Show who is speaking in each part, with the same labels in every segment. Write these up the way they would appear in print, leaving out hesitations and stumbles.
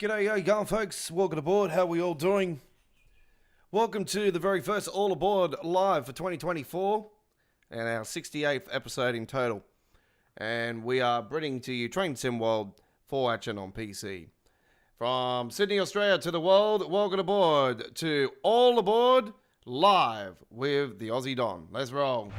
Speaker 1: G'day, how you going, folks? Welcome aboard. How are we all doing? Welcome to the very first All Aboard live for 2024 and our 68th episode in total. And we are bringing to you Train Sim World 4 action on PC. From Sydney, Australia to the world, welcome aboard to All Aboard live with the Aussie Don. Let's roll.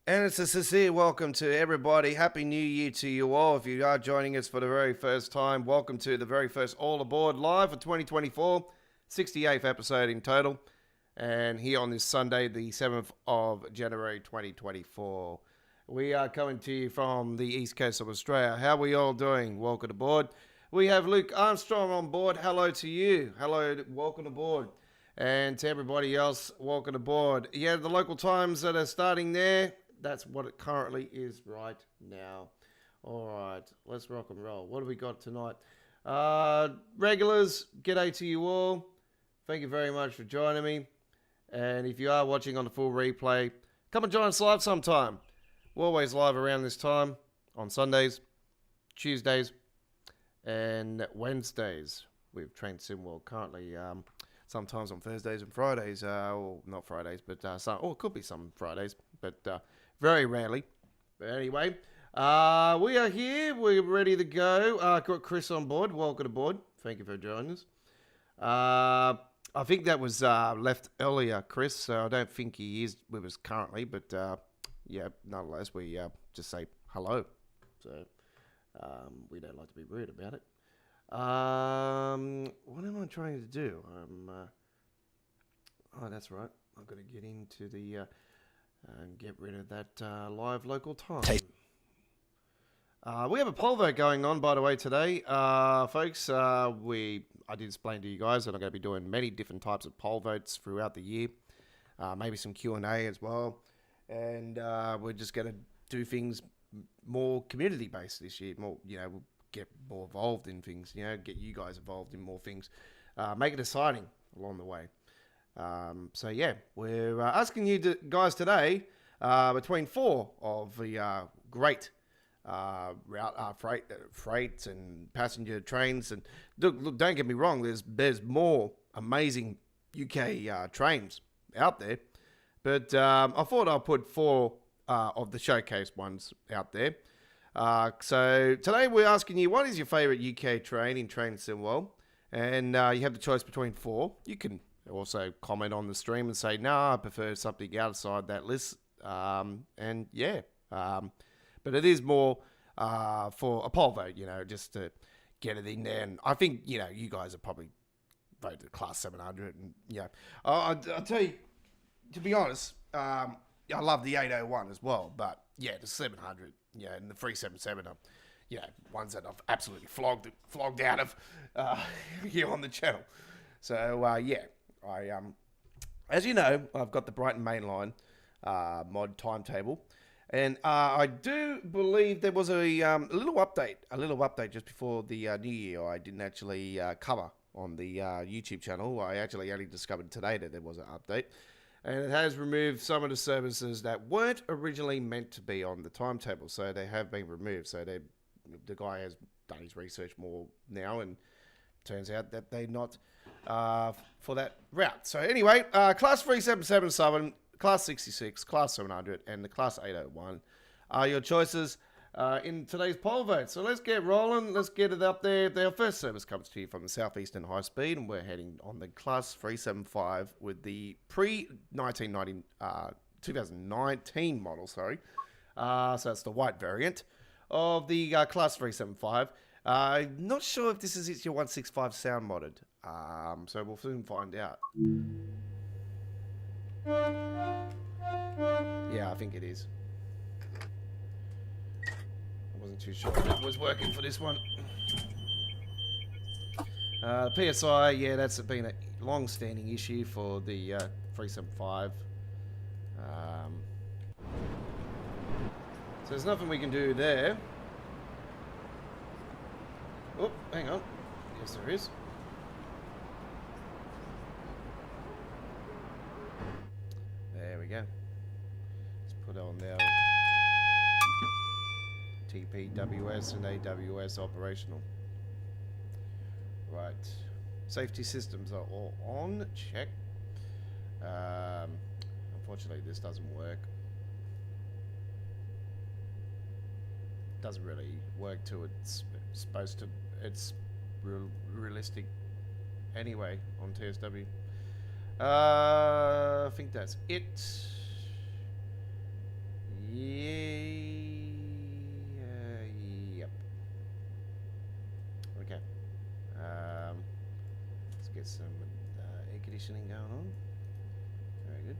Speaker 1: And it's a sincere welcome to everybody. Happy New Year to you all. If you are joining us for the very first time, welcome to the very first All Aboard live for 2024, 68th episode in total. And here on this Sunday, the 7th of January 2024. We are coming to you from the east coast of Australia. How are we all doing? Welcome aboard. We have Luke Armstrong on board. Hello to you. Hello, welcome aboard. And to everybody else, welcome aboard. Yeah, the local times that are starting there. That's what it currently is right now. All right, let's rock and roll. What have we got tonight? Regulars, g'day to you all. Thank you very much for joining me. And if you are watching on the full replay, come and join us live sometime. We're always live around this time on Sundays, Tuesdays, and Wednesdays with Train Sim World. Currently, sometimes on Thursdays and Fridays. Or not Fridays, but it could be some Fridays, but very rarely. But anyway, we are here. We're ready to go. Got Chris on board. Welcome aboard. Thank you for joining us. I think that was left earlier, Chris, so I don't think he is with us currently. But yeah, nonetheless, we just say hello. So we don't like to be rude about it. What am I trying to do? Oh, that's right. I've got to get into the and get rid of that live local time. We have a poll vote going on, by the way, today, folks. I did explain to you guys that I'm going to be doing many different types of poll votes throughout the year. Maybe some Q&A as well, and we're just going to do things more community-based this year. More, we'll get more involved in things. Get you guys involved in more things. Make it exciting along the way. So yeah, we're asking you guys today between four of the great route freight and passenger trains. And look, don't get me wrong. There's more amazing UK trains out there, but I thought I'll put four of the showcase ones out there. So today we're asking you, what is your favorite UK train in Train Sim World? And you have the choice between four. You can also comment on the stream and say, I prefer something outside that list. And yeah, but it is more for a poll vote, just to get it in there. And I think, you guys have probably voted Class 700. And I'll tell you, to be honest, I love the 801 as well. But yeah, the 700, and the 377 are, ones that I've absolutely flogged out of here on the channel. So yeah. As you know, I've got the Brighton Mainline mod timetable, and I do believe there was a little update just before the new year. I didn't actually cover on the YouTube channel. I actually only discovered today that there was an update, and it has removed some of the services that weren't originally meant to be on the timetable. So they have been removed. So the guy has done his research more now, and turns out that they're not for that route. So anyway, Class 377 Southern, Class 66, Class 700, and the Class 801 are your choices in today's poll vote. So let's get rolling. Let's get it up there. Our first service comes to you from the Southeastern High Speed, and we're heading on the Class 375 with the pre-2019 model, sorry. So that's the white variant of the Class 375. Not sure if this is your 165 sound modded, so we'll soon find out. Yeah, I think it is. I wasn't too sure if it was working for this one. PSI, yeah, that's been a long-standing issue for the 375. So there's nothing we can do there. Oh, hang on. Yes, there is. go. Let's put on there. TPWS and AWS operational. Right. Safety systems are all on. Check. Unfortunately, this doesn't work. Doesn't really work to it's supposed to. It's realistic anyway on TSW. I think that's it. Yep. Okay. Let's get some air conditioning going on. Very good.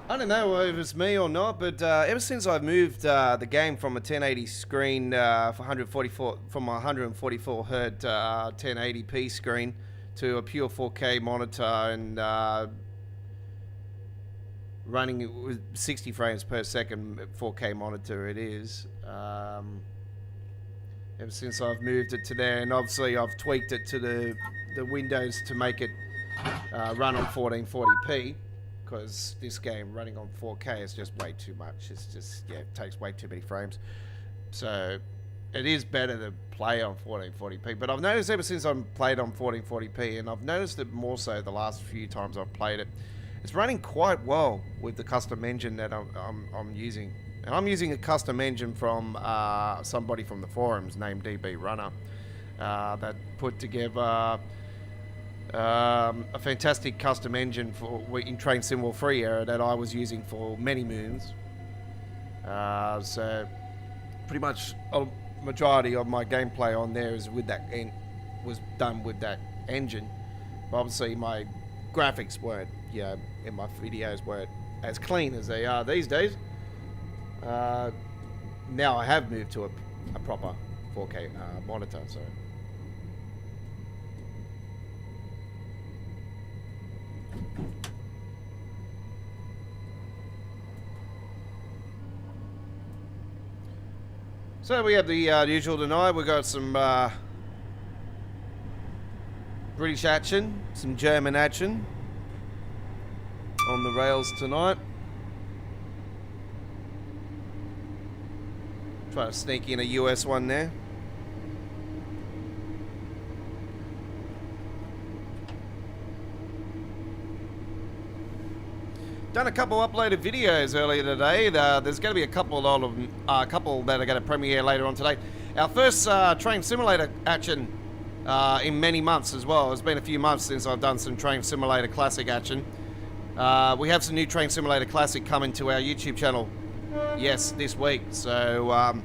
Speaker 1: I don't know if it's me or not, but ever since I've moved the game from a 1080 screen for 144 from a 144 Hz 1080p screen to a pure 4K monitor and running it with 60 frames per second 4K monitor, it is. Ever since I've moved it to there, and obviously I've tweaked it to the windows to make it run on 1440p. Because this game running on 4K is just way too much. It's just, yeah, it takes way too many frames. So it is better to play on 1440p. But I've noticed ever since I've played on 1440p, and I've noticed it more so the last few times I've played it, it's running quite well with the custom engine that I'm using. And I'm using a custom engine from somebody from the forums named DB Runner that put together a fantastic custom engine for in Train Sim Free era that I was using for many moons. So pretty much a majority of my gameplay on there is with that was done with that engine. But obviously my graphics weren't, you know, in my videos weren't as clean as they are these days. Now I have moved to a proper 4K monitor, so. So we have the usual tonight. We've got some British action, some German action on the rails tonight. Try to sneak in a US one there. Done a couple uploaded videos earlier today. There's going to be a couple that are going to premiere later on today. Our first train simulator action in many months as well. It's been a few months since I've done some train simulator classic action. We have some new train simulator classic coming to our YouTube channel. Yes, this week. So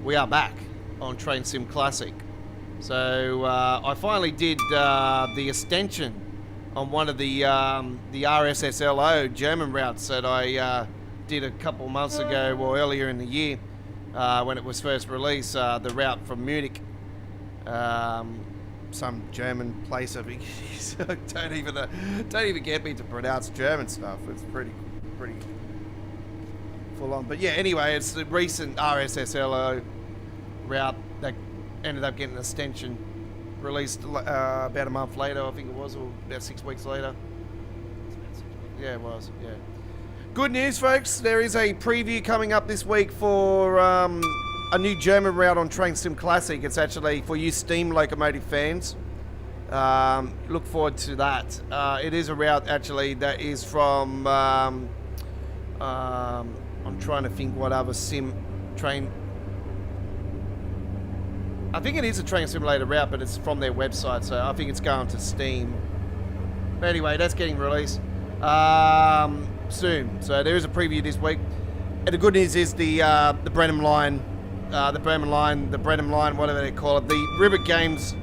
Speaker 1: we are back on Train Sim Classic. So I finally did the extension on one of the RSSLO German routes that I did a couple months ago, or earlier in the year, when it was first released, the route from Munich, some German place. I think don't even get me to pronounce German stuff. It's pretty full on. But yeah, anyway, it's the recent RSSLO route that ended up getting an extension. Released about a month later, I think it was, or about 6 weeks later. Yeah, it was, yeah. Good news, folks. There is a preview coming up this week for a new German route on Train Sim Classic. It's actually for you steam locomotive fans. Look forward to that. It is a route, actually, that is from... I'm trying to think what other train... I think it is a train simulator route, but it's from their website, so I think it's going to Steam. But anyway, that's getting released soon. So there is a preview this week. And the good news is the Brenham Line, whatever they call it, the Rivet Games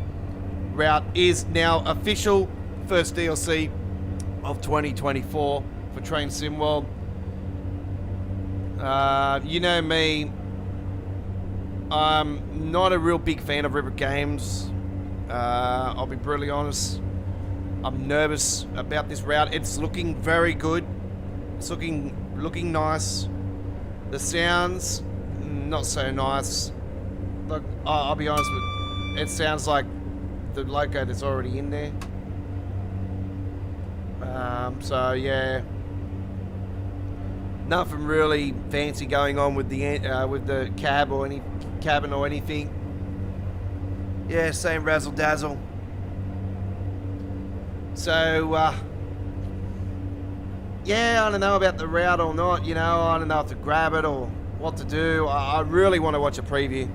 Speaker 1: route is now official. First DLC of 2024 for Train Sim World. You know me. I'm not a real big fan of Rivet Games. I'll be brutally honest. I'm nervous about this route. It's looking very good. It's looking nice. The sounds, not so nice. Look, I'll be honest with you, it sounds like the locator's already in there. So yeah, nothing really fancy going on with the cab or any cabin or anything. Yeah, same razzle dazzle. So yeah, I don't know about the route or not. You know, I don't know if to grab it or what to do. I really want to watch a preview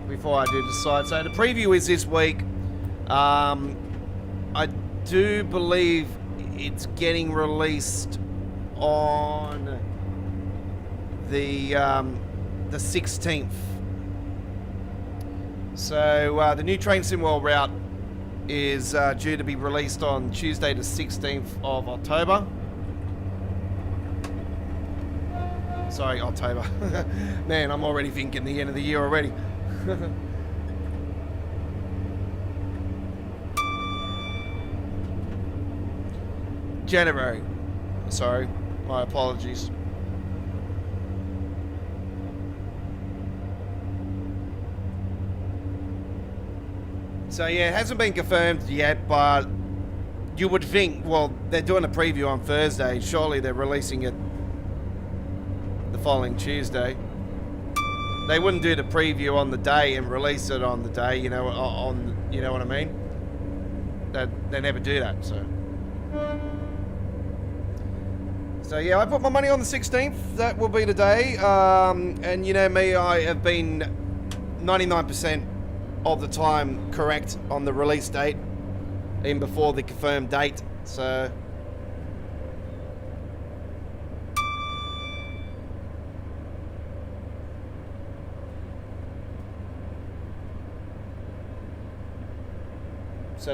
Speaker 1: before I do decide. So the preview is this week. I do believe it's getting released on the 16th. So the new TrainSim route is due to be released on Tuesday the 16th of October. Sorry, October. Man, I'm already thinking the end of the year already. January. Sorry, my apologies. So yeah, it hasn't been confirmed yet, but you would think, well, they're doing a preview on Thursday. Surely they're releasing it the following Tuesday. They wouldn't do the preview on the day and release it on the day, you know, you know what I mean? They never do that, so. So yeah, I put my money on the 16th. That will be the day. And you know me, I have been 99% of the time correct on the release date, even before the confirmed date. So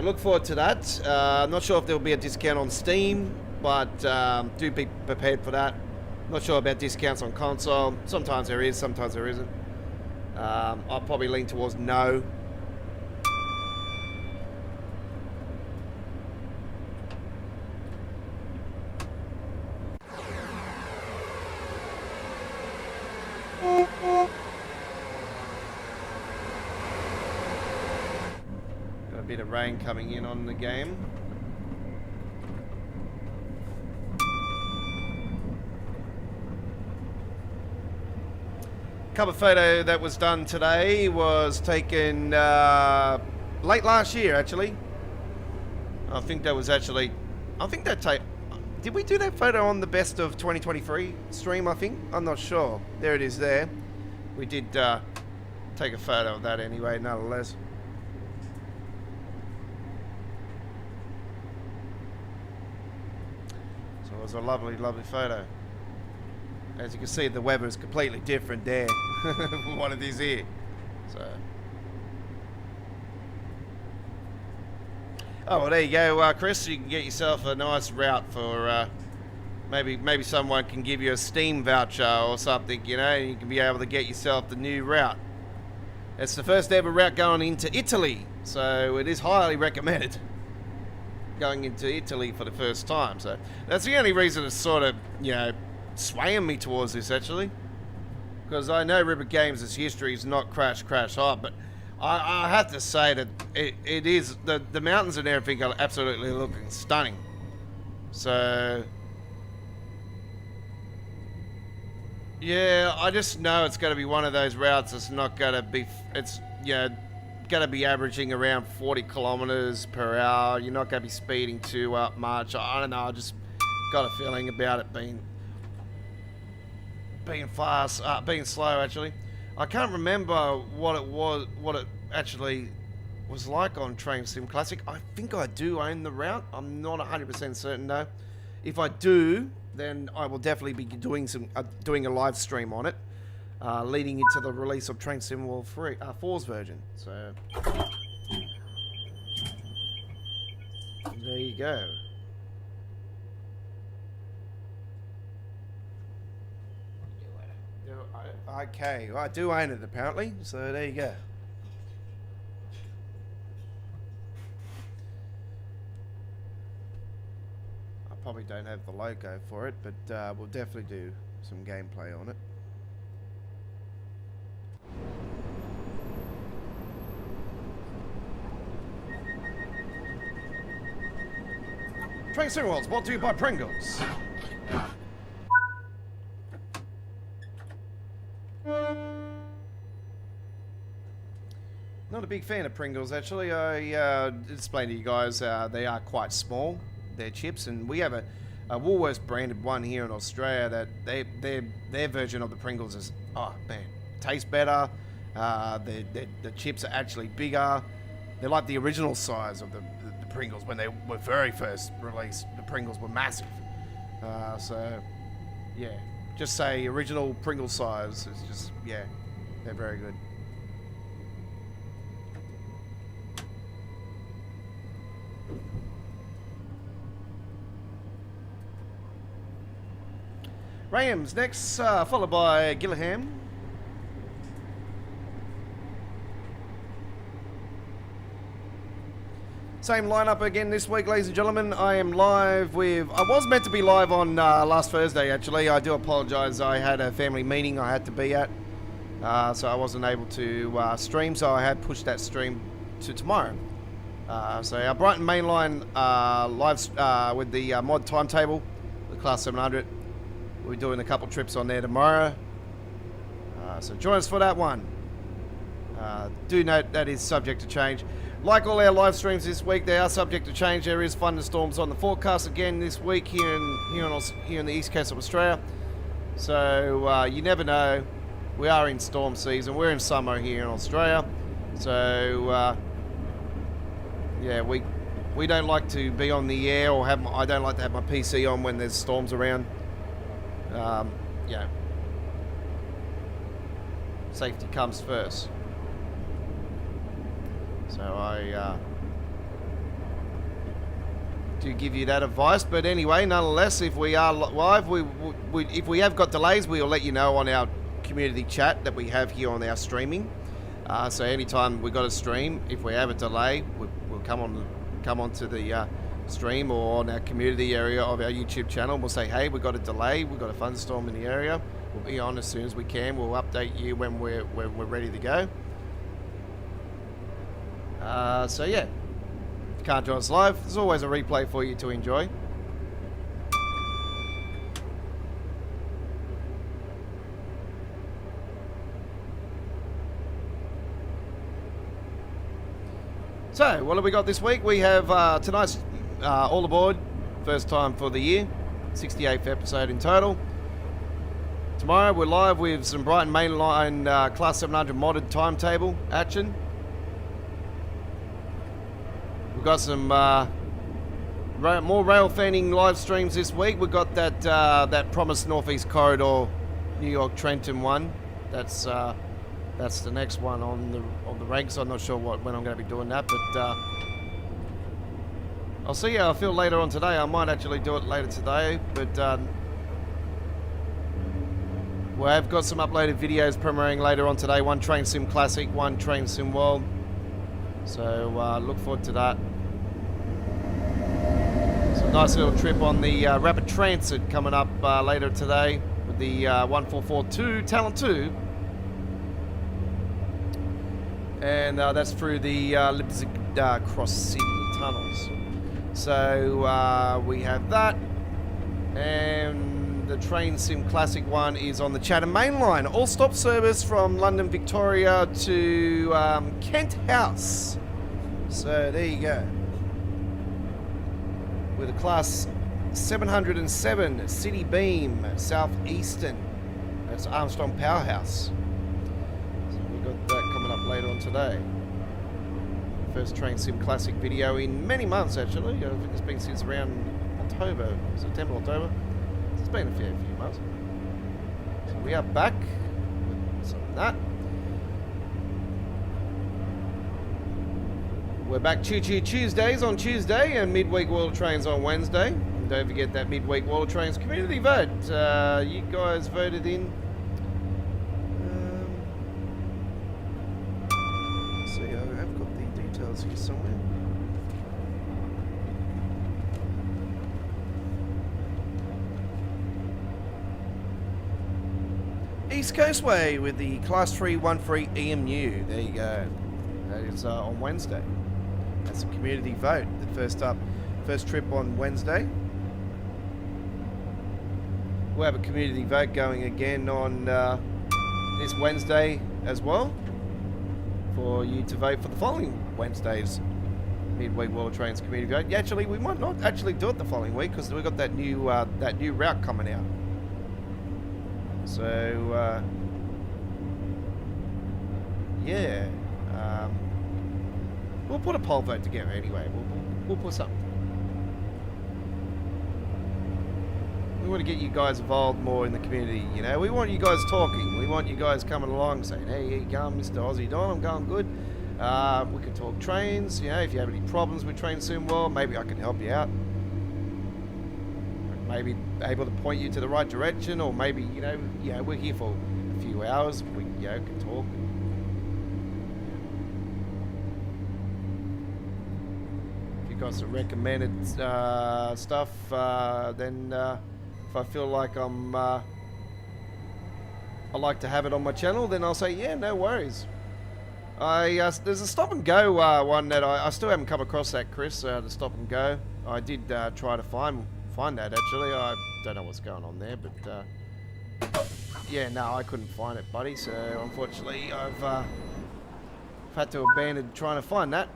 Speaker 1: look forward to that. I'm not sure if there will be a discount on Steam, but do be prepared for that. Not sure about discounts on console. Sometimes there is, sometimes there isn't. I'll probably lean towards no. Got a bit of rain coming in on the game. Cover photo that was done today was taken late last year, actually. I think that was actually, did we do that photo on the best of 2023 stream, I think? I'm not sure. There it is there. We did take a photo of that anyway, nonetheless. So it was a lovely, lovely photo. As you can see, the weather is completely different there from what it is here. So, oh well, there you go, Chris. You can get yourself a nice route for maybe someone can give you a Steam voucher or something, you know, and you can be able to get yourself the new route. It's the first ever route going into Italy, so it is highly recommended. Going into Italy for the first time, so that's the only reason it's sort of, you know, swaying me towards this, actually, because I know Ribbit Games' history is not crash hard, but I have to say that it is, the mountains and everything are absolutely looking stunning. So yeah, I just know it's going to be one of those routes that's not going to be, it's, you know, going to be averaging around 40 kilometers per hour. You're not going to be speeding too much. I don't know, I just got a feeling about it being fast, being slow, actually. I can't remember what it actually was like on Train Sim Classic. I think I do own the route. I'm not 100% certain though. If I do, then I will definitely be doing a live stream on it, leading into the release of Train Sim 4's version. So there you go. Okay, well, I do own it apparently, so there you go. probably don't have the logo for it, but we'll definitely do some gameplay on it. Train Sim Worlds brought to you by Pringles. Not a big fan of Pringles, actually. I explained to you guys they are quite small, their chips, and we have a Woolworths branded one here in Australia that their version of the Pringles is, oh man, tastes better. The chips are actually bigger. They're like the original size of the Pringles when they were very first released. The Pringles were massive. So yeah, just say original Pringle size is just, yeah, they're very good. Rams next, followed by Gillingham. Same lineup again this week, ladies and gentlemen. I am live with... I was meant to be live on last Thursday, actually. I do apologise. I had a family meeting I had to be at. So I wasn't able to stream, so I had pushed that stream to tomorrow. So our Brighton Mainline live with the mod timetable, the Class 700. We're doing a couple trips on there tomorrow. So join us for that one. Do note that is subject to change. Like all our live streams this week, they are subject to change. There is thunderstorms on the forecast again this week here in the east coast of Australia. So you never know. We are in storm season. We're in summer here in Australia. So yeah, we don't like to be on the air or I don't like to have my PC on when there's storms around. Yeah. Safety comes first. So I do give you that advice. But anyway, nonetheless, if we are live, if we have got delays, we'll let you know on our community chat that we have here on our streaming. So anytime we got a stream, if we have a delay, we'll come onto the stream or on our community area of our YouTube channel. We'll say, hey, we got a delay, we got a thunderstorm in the area. We'll be on as soon as we can. We'll update you when we're ready to go. So yeah, if you can't join us live, there's always a replay for you to enjoy. So what have we got this week? We have tonight's all aboard, first time for the year, 68th episode in total. Tomorrow we're live with some Brighton Mainline Class 700 modded timetable action. We've got some more Railfanning live streams this week. We've got that promised Northeast Corridor, New York Trenton one. That's the next one on the ranks. I'm not sure when I'm going to be doing that, but I'll see how I feel later on today. I might actually do it later today, but we have got some uploaded videos premiering later on today. One Train Sim Classic, one Train Sim World. So look forward to that. Some nice little trip on the Rapid Transit coming up later today with the 1442 Talent 2. And that's through the Leipzig Cross City tunnels. So we have that. And the Train Sim Classic one is on the Chatham Mainline. All stop service from London Victoria to Kent House. So there you go. With a Class 707 City Beam Southeastern. That's Armstrong Powerhouse. So we've got that coming up later on today. First Train Sim Classic video in many months, actually. I think it's been since around October, September, October. It's been a fair few months. So we are back with some of that. We're back Choo Choo Tuesdays on Tuesday and Midweek World Trains on Wednesday. And don't forget that Midweek World Trains community vote. You guys voted in. Let's see, I have got the details here somewhere. East Coastway with the Class 313 EMU. There you go. That is on Wednesday. That's a community vote. The first trip on Wednesday. We'll have a community vote going again on this Wednesday as well, for you to vote for the following Wednesday's Midweek World Trains community vote. Yeah, actually, we might not actually do it the following week because we've got that new route coming out. So yeah, we'll put a poll vote together anyway. We'll put something. We want to get you guys involved more in the community, you know. We want you guys talking. We want you guys coming along saying, hey, how you going, Mr. Aussie Don? I'm going good. We can talk trains, you know. If you have any problems with TrainSim World, maybe I can help you out. Maybe able to point you to the right direction, or maybe, you know, we're here for a few hours. We, you know, can talk. If you got some recommended stuff, then if I feel like I like to have it on my channel, then I'll say, yeah, no worries. There's a stop and go one that I still haven't come across that, Chris. The stop and go. I did try to find that actually. I don't know what's going on there, but yeah, no, I couldn't find it, buddy. So unfortunately, I've had to abandon trying to find that.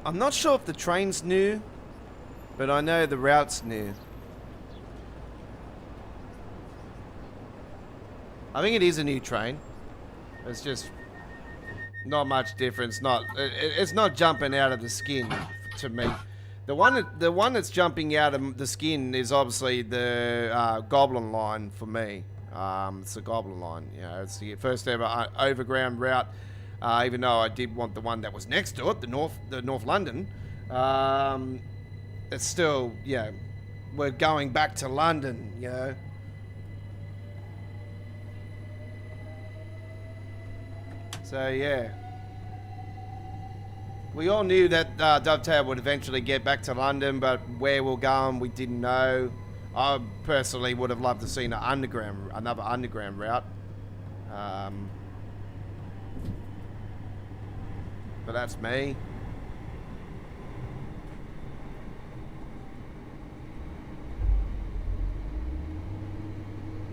Speaker 1: I'm not sure if the train's new, but I know the route's new. I think it is a new train. It's just not much difference. It's not jumping out of the skin to me. The one that's jumping out of the skin is obviously the Goblin line for me. It's the Goblin line. You know, it's the first ever overground route. Even though I did want the one that was next to it, the North London, it's still, yeah, we're going back to London, you know. So yeah, we all knew that Dovetail would eventually get back to London, but where we're going, we didn't know. I personally would have loved to see another underground route. But that's me.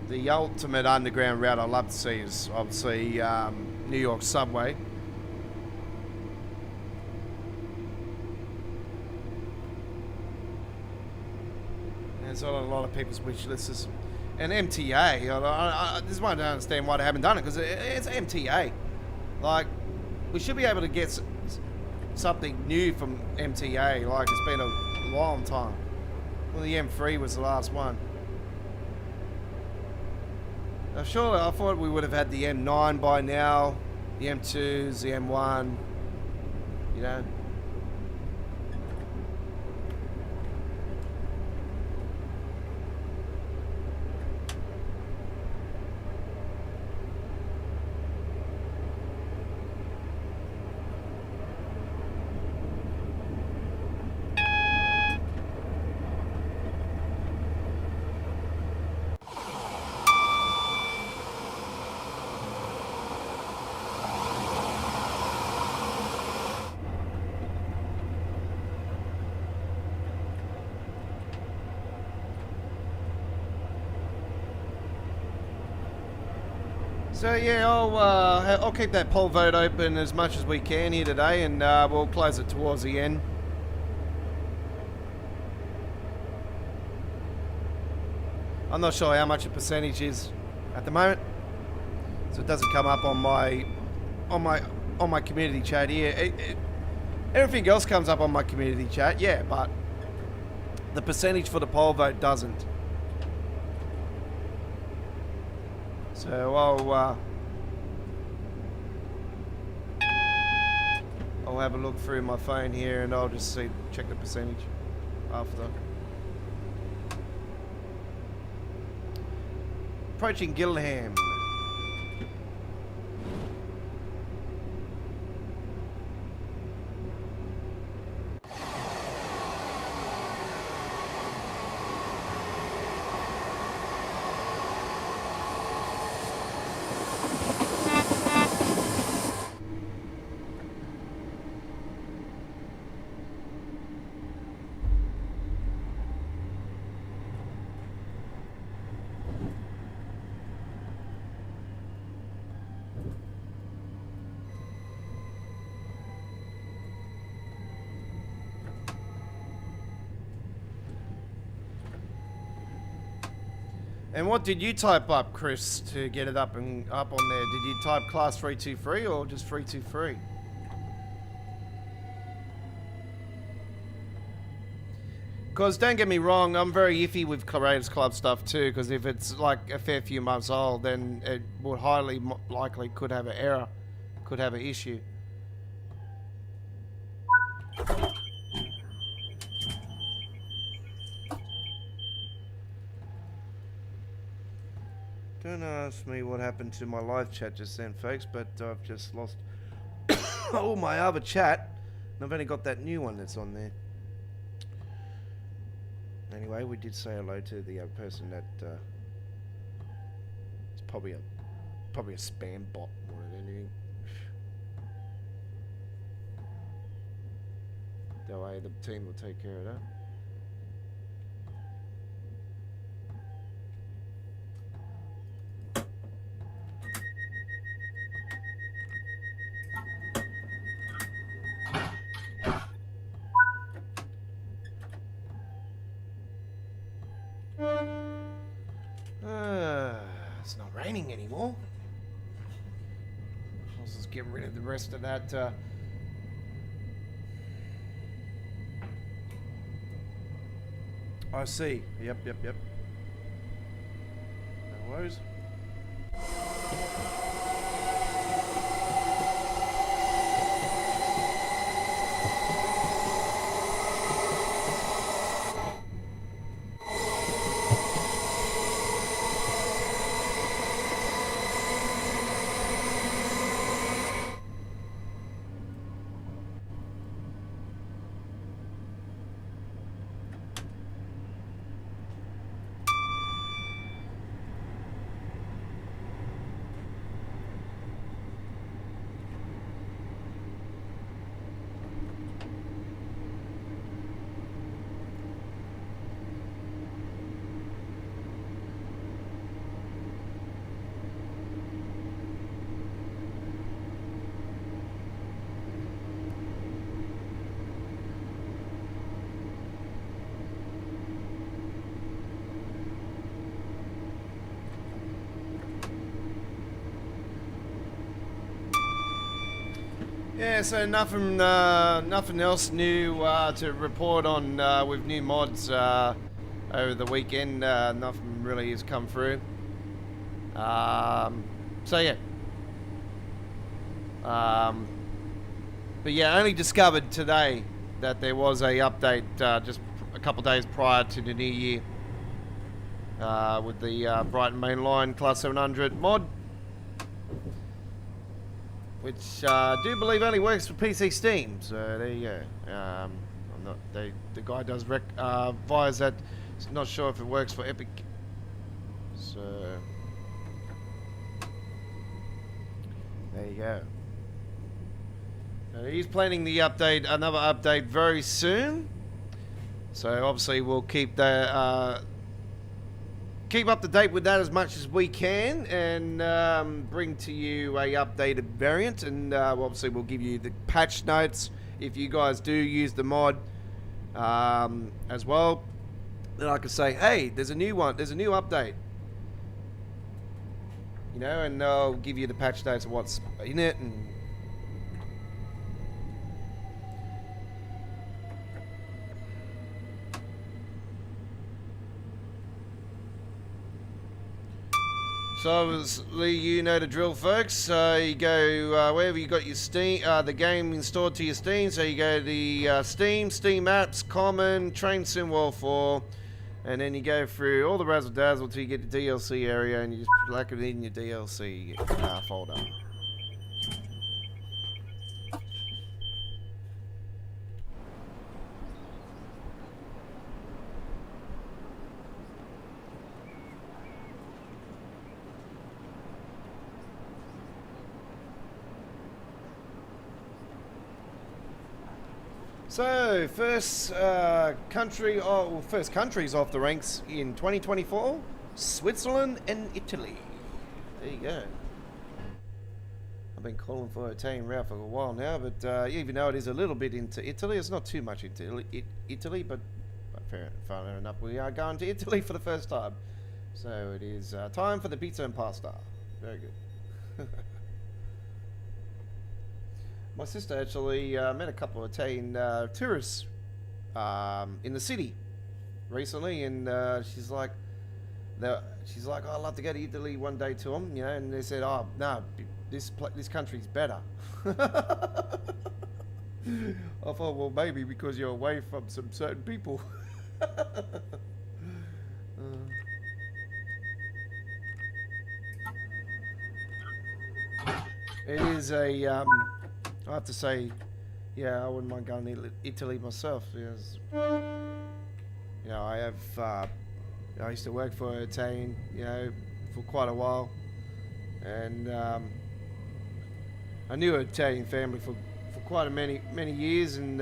Speaker 1: The ultimate underground route I'd love to see is obviously New York subway. There's a lot of people's wish lists. And MTA, this is why I don't understand why they haven't done it, because it's MTA. Like, we should be able to get something new from MTA. Like, it's been a long time. Well, the M3 was the last one. Now, surely I thought we would have had the M9 by now, the M2s, the M1, you know. So yeah, I'll keep that poll vote open as much as we can here today, and we'll close it towards the end. I'm not sure how much a percentage is at the moment, so it doesn't come up on my community chat here. Everything else comes up on my community chat, yeah, but the percentage for the poll vote doesn't. I'll I'll have a look through my phone here and I'll just check the percentage after. Approaching Gillingham. And what did you type up, Chris, to get it up on there? Did you type class 323 or just 323? Because don't get me wrong, I'm very iffy with Raiders Club stuff too, because if it's like a fair few months old, then it would highly likely could have an error, could have an issue. Don't ask me what happened to my live chat just then, folks, but I've just lost all my other chat, and I've only got that new one that's on there. Anyway, we did say hello to the person that it's probably a spam bot more than anything. That way the team will take care of that. It's not raining anymore. Let's just get rid of the rest of that. I see. Yep. No worries. Yeah, so nothing else new to report on with new mods over the weekend. Nothing really has come through. So yeah. But yeah, I only discovered today that there was a update just a couple days prior to the new year with the Brighton Mainline Class 700 mod, which I do believe only works for PC Steam. So there you go. I'm not. The guy does advise that. Not sure if it works for Epic. So there you go. He's planning the update, another update very soon. So obviously we'll keep the keep up to date with that as much as we can, and bring to you a updated variant. And obviously we'll give you the patch notes if you guys do use the mod as well. Then I can say, hey, there's a new one, there's a new update. You know, and I'll give you the patch notes of what's in it. And So obviously you know the drill, folks. You go wherever you got your Steam, the game installed to your Steam. So you go to the Steam apps, Common, TrainSim4, and then you go through all the razzle dazzle till you get the DLC area, and you just plug it in your DLC folder. So, first countries off the ranks in 2024, Switzerland and Italy. There you go. I've been calling for Italian route for a while now, but even though it is a little bit into Italy, it's not too much into Italy, but fair enough, we are going to Italy for the first time. So it is time for the pizza and pasta. Very good. My sister actually met a couple of Italian tourists in the city recently, and she's like, oh, I'd love to go to Italy one day to them, you know. And they said, oh no, this country's better. I thought, well, maybe because you're away from some certain people. It is a I have to say, yeah, I wouldn't mind going to Italy myself. Because, you know, I used to work for Italian, you know, for quite a while, and I knew an Italian family for quite a many years, and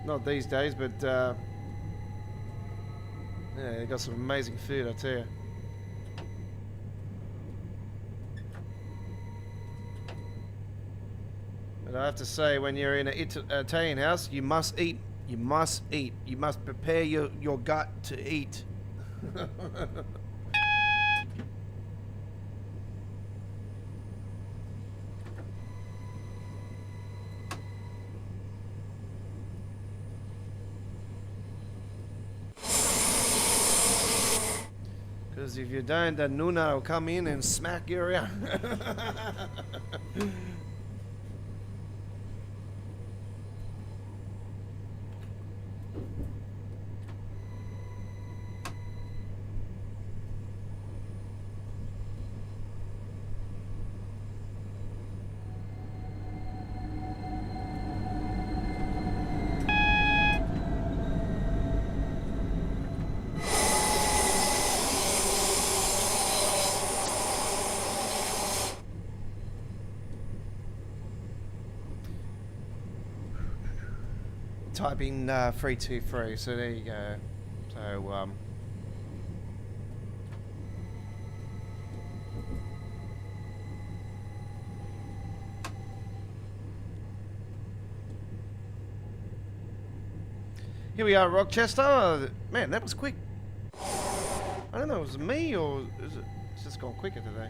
Speaker 1: not these days, but yeah, they got some amazing food, I tell you. But I have to say, when you're in an Italian house, you must eat. You must eat. You must prepare your gut to eat. Because if you don't, the Nuna will come in and smack you around. Type in 323, so there you go. So here we are, Rochester. Man, that was quick. I don't know, it was me or it's just gone quicker today.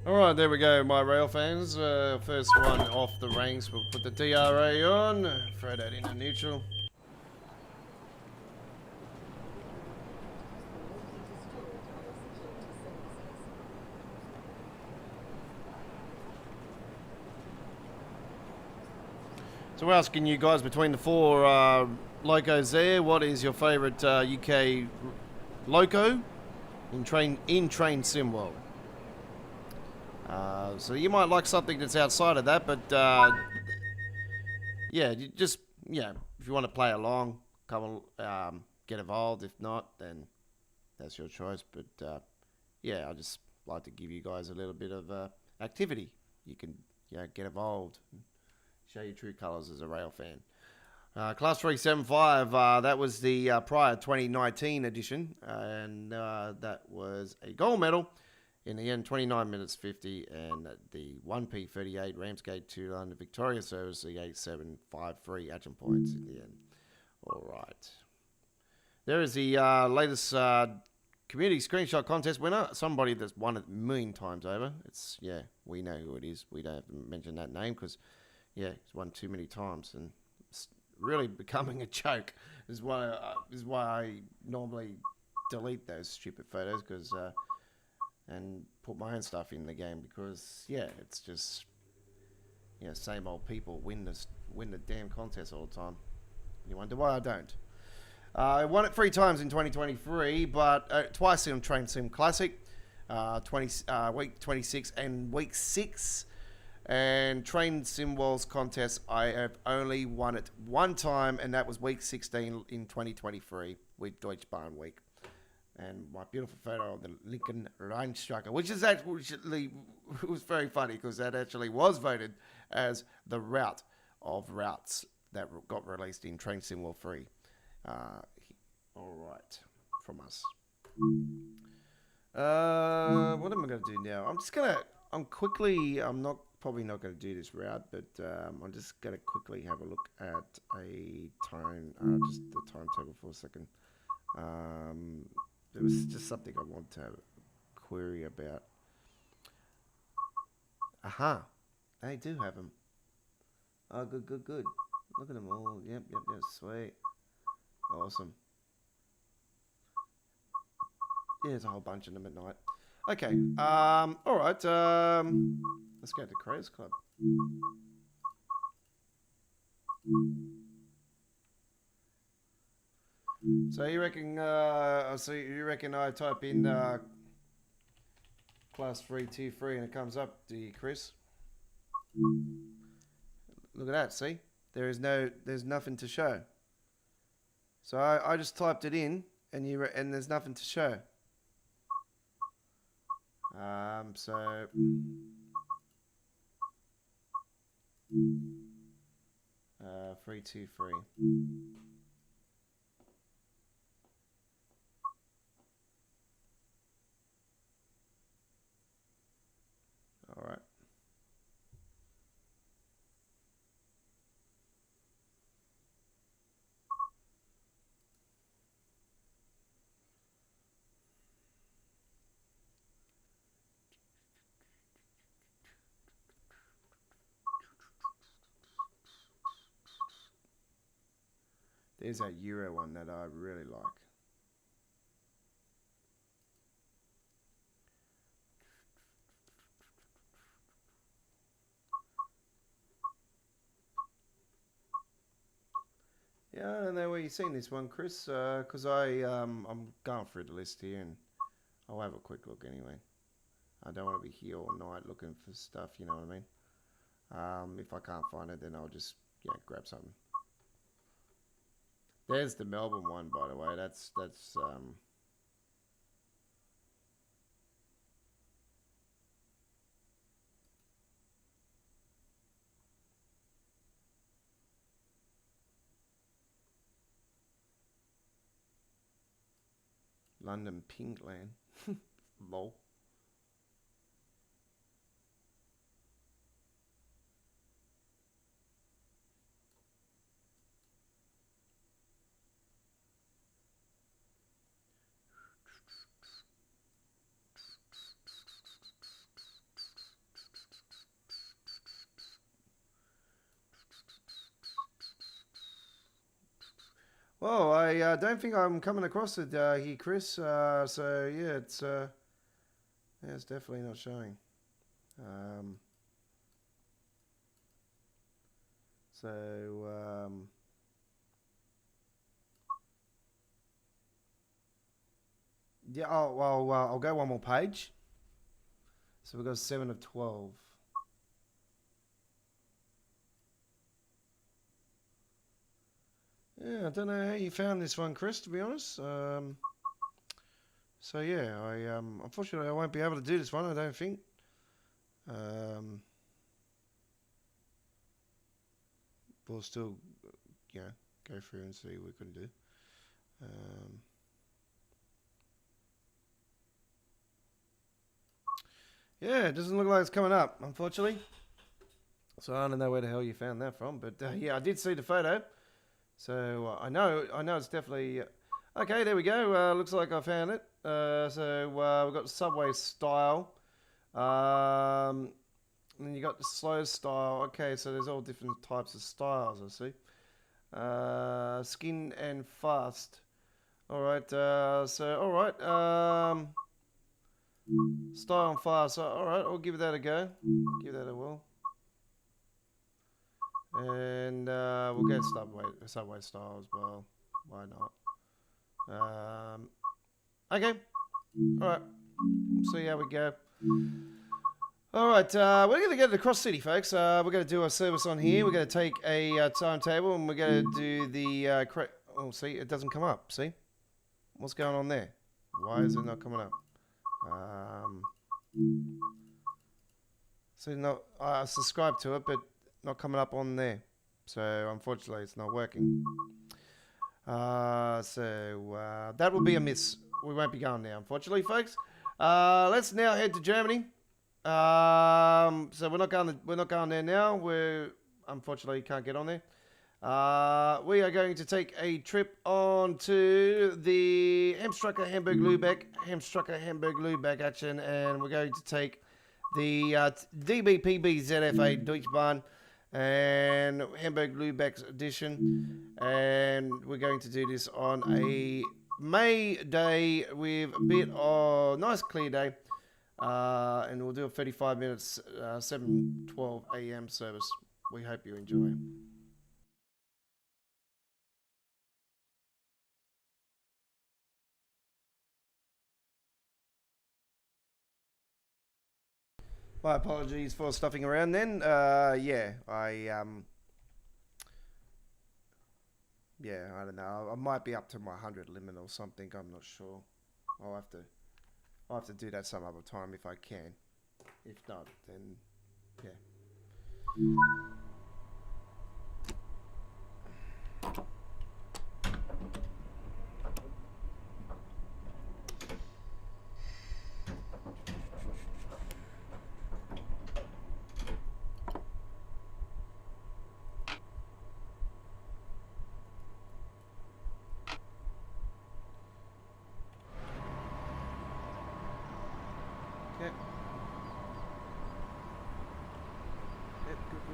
Speaker 1: Alright, there we go, my rail fans. First one off the ranks. We'll put the DRA on, throw that into neutral. So we're asking you guys, between the four locos there, what is your favourite UK loco in train sim world? So you might like something that's outside of that, but yeah, if you want to play along, come get involved. If not, then that's your choice. But yeah, I just like to give you guys a little bit of activity. You can get involved, and show your true colours as a rail fan. Class 375, that was the prior 2019 edition, and that was a gold medal In the end, 29 minutes 50, and the 1P38 Ramsgate to London Victoria service, the 8753 action points in the end. All right. There is the latest community screenshot contest winner. Somebody that's won it a million times over. It's, yeah, we know who it is. We don't have to mention that name because, yeah, it's won too many times and it's really becoming a joke. This is why I normally delete those stupid photos because and put my own stuff in the game because, yeah, it's just, yeah, same old people win the damn contest all the time. You wonder why I don't. I won it 3 times in 2023, but twice in Train Sim Classic, week 26 and week 6. And Train Sim Walls contest, I have only won it 1 time, and that was week 16 in 2023 with Deutsche Bahn week. And my beautiful photo of the Lincoln Line Striker, which is actually it was very funny because that actually was voted as the route of routes that got released in Train Sim World 3. All right, from us. What am I going to do now? I'm probably not going to do this route, but I'm just going to quickly have a look at just the timetable for a second. There was just something I want to have a query about. Aha, they do have them. Oh, good. Look at them all. Yep, sweet. Awesome. Yeah, there's a whole bunch of them at night. Okay, all right, let's go to Creators Club. So you reckon, I type in class 323 and it comes up, do you, Chris? Look at that, see? There's nothing to show. So I just typed it in and there's nothing to show. So 323. All right. There's that Euro one that I really like. Yeah, I don't know where you've seen this one, Chris, because I'm going through the list here and I'll have a quick look anyway. I don't want to be here all night looking for stuff, you know what I mean? If I can't find it, then I'll just, yeah, grab something. There's the Melbourne one, by the way. That's London Pinkland. Lol. Well, I don't think I'm coming across it here, Chris. So yeah, it's definitely not showing. Yeah. Oh well, I'll go one more page. So we've got 7 of 12. Yeah, I don't know how you found this one, Chris, to be honest. So yeah, unfortunately I won't be able to do this one, I don't think. We'll still, go through and see what we can do. Yeah, it doesn't look like it's coming up, unfortunately. So I don't know where the hell you found that from, but yeah, I did see the photo. So I know it's definitely okay. There we go. Looks like I found it. So we've got the subway style, and then you got the slow style. Okay, so there's all different types of styles. I see. Skin and fast. All right. So all right. Style and fast. So, all right. I'll give that a go. Give that a whirl. And we'll get subway style as well. Why not? Okay. All right. See how we go. All right. We're going to go to the Cross City, folks. We're going to do a service on here. We're going to take a timetable and we're going to do the... oh, see, it doesn't come up. See? What's going on there? Why is it not coming up? So not, I subscribed to it, but not coming up on there. So unfortunately, it's not working. That will be a miss. We won't be going there, unfortunately, folks. Let's now head to Germany. So we're not going there now. We unfortunately can't get on there. We are going to take a trip on to the Hamstrucker Hamburg-Lübeck action, and we're going to take the DBPB ZFA Deutschbahn and Hamburg-Lübeck edition, and we're going to do this on a May day with a bit of nice clear day, and we'll do a 35 minutes 7:12 a.m. service. We hope you enjoy. My apologies for stuffing around then. Yeah, I don't know. I might be up to my 100 limit or something. I'm not sure. I'll have to do that some other time if I can. If not, then yeah.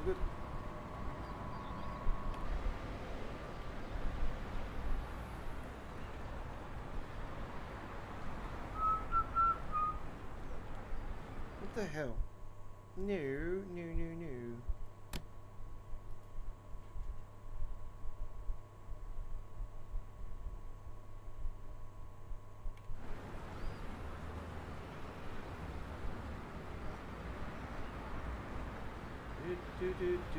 Speaker 1: Good. What the hell? No. Do.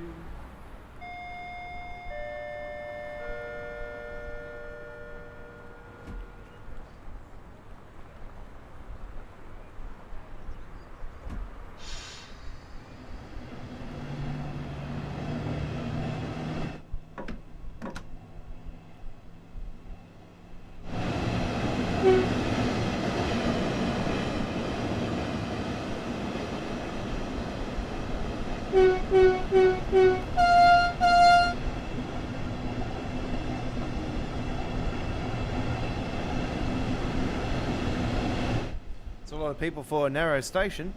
Speaker 1: It's a lot of people for a narrow station.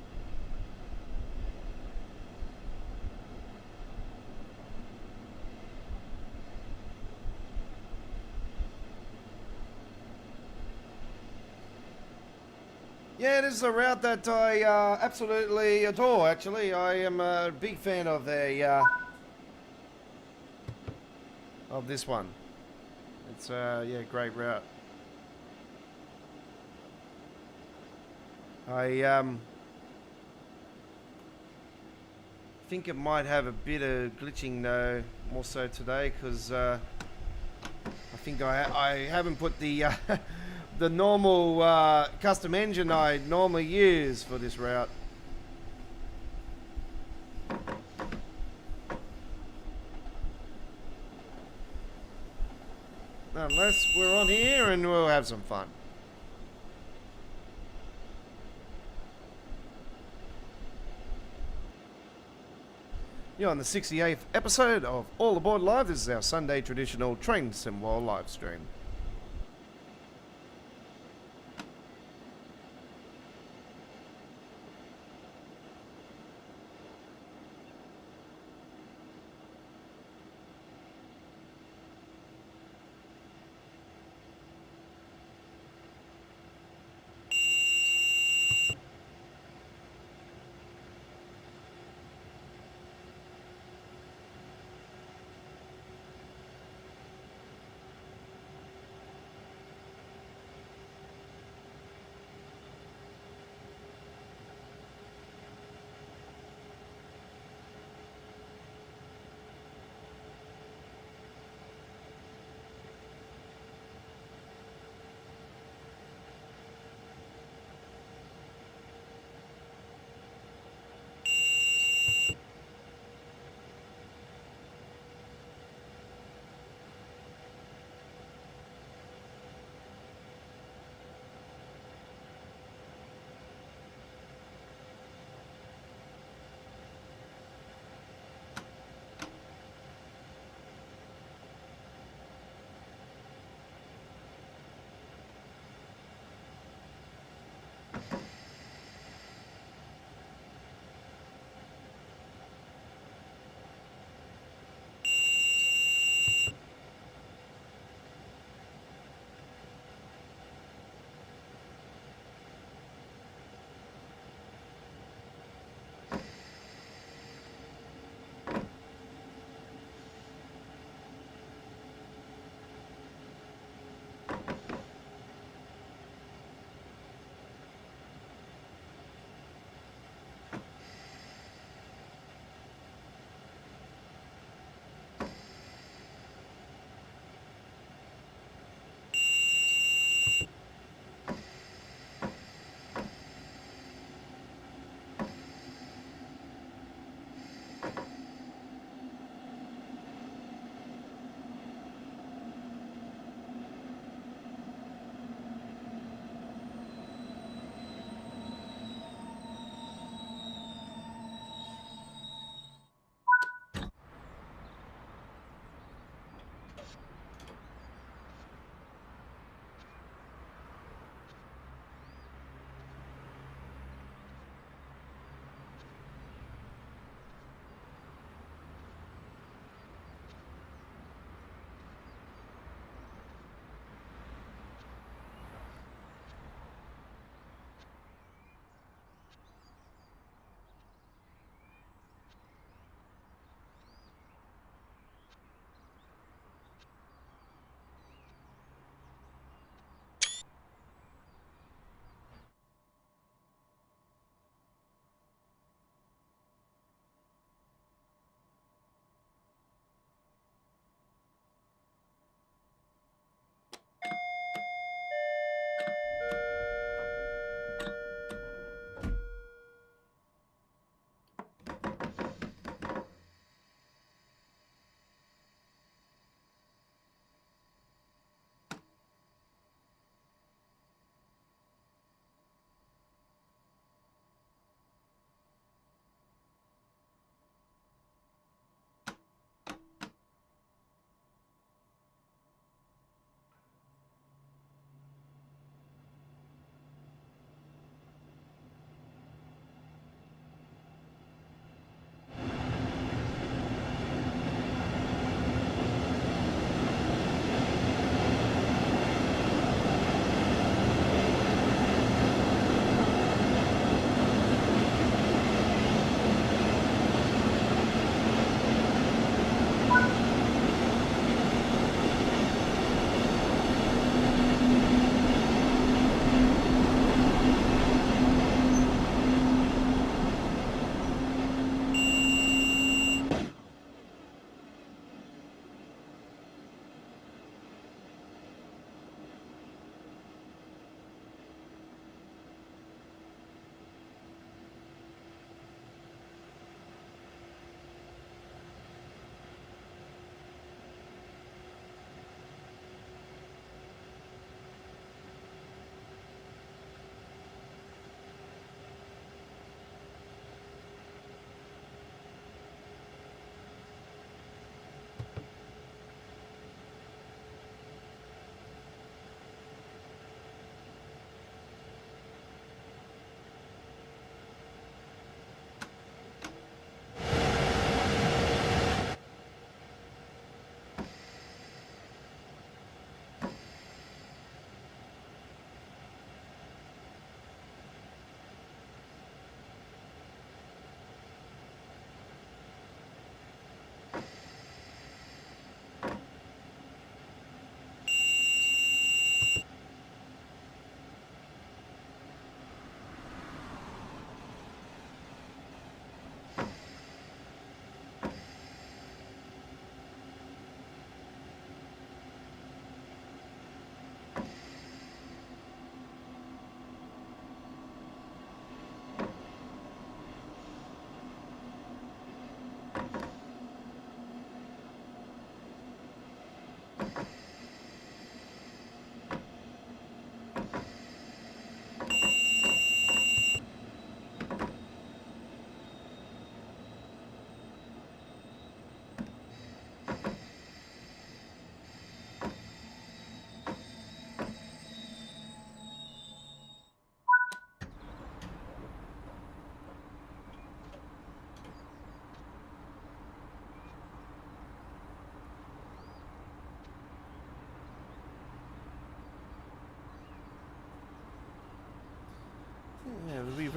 Speaker 1: Yeah, this is a route that I absolutely adore, actually. I am a big fan of this one. It's yeah, great route. I think it might have a bit of glitching though, more so today, because I think I haven't put the the normal custom engine I normally use for this route. Unless we're on here and we'll have some fun. You're on the 68th episode of All Aboard Live. This is our Sunday traditional Train Sim World live stream.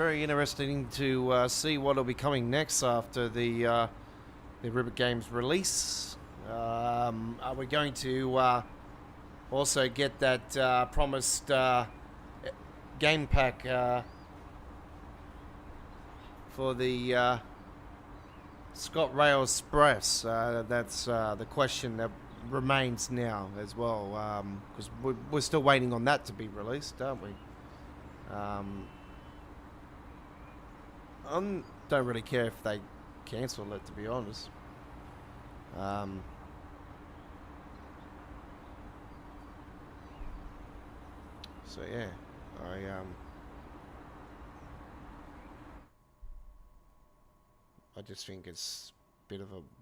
Speaker 1: very interesting to see what will be coming next after the Ribbit Games release. Are we going to also get that promised game pack for the Scott Rail Express? That's the question that remains now as well, because we're still waiting on that to be released, aren't we? I don't really care if they cancel it, to be honest. So yeah, I just think it's a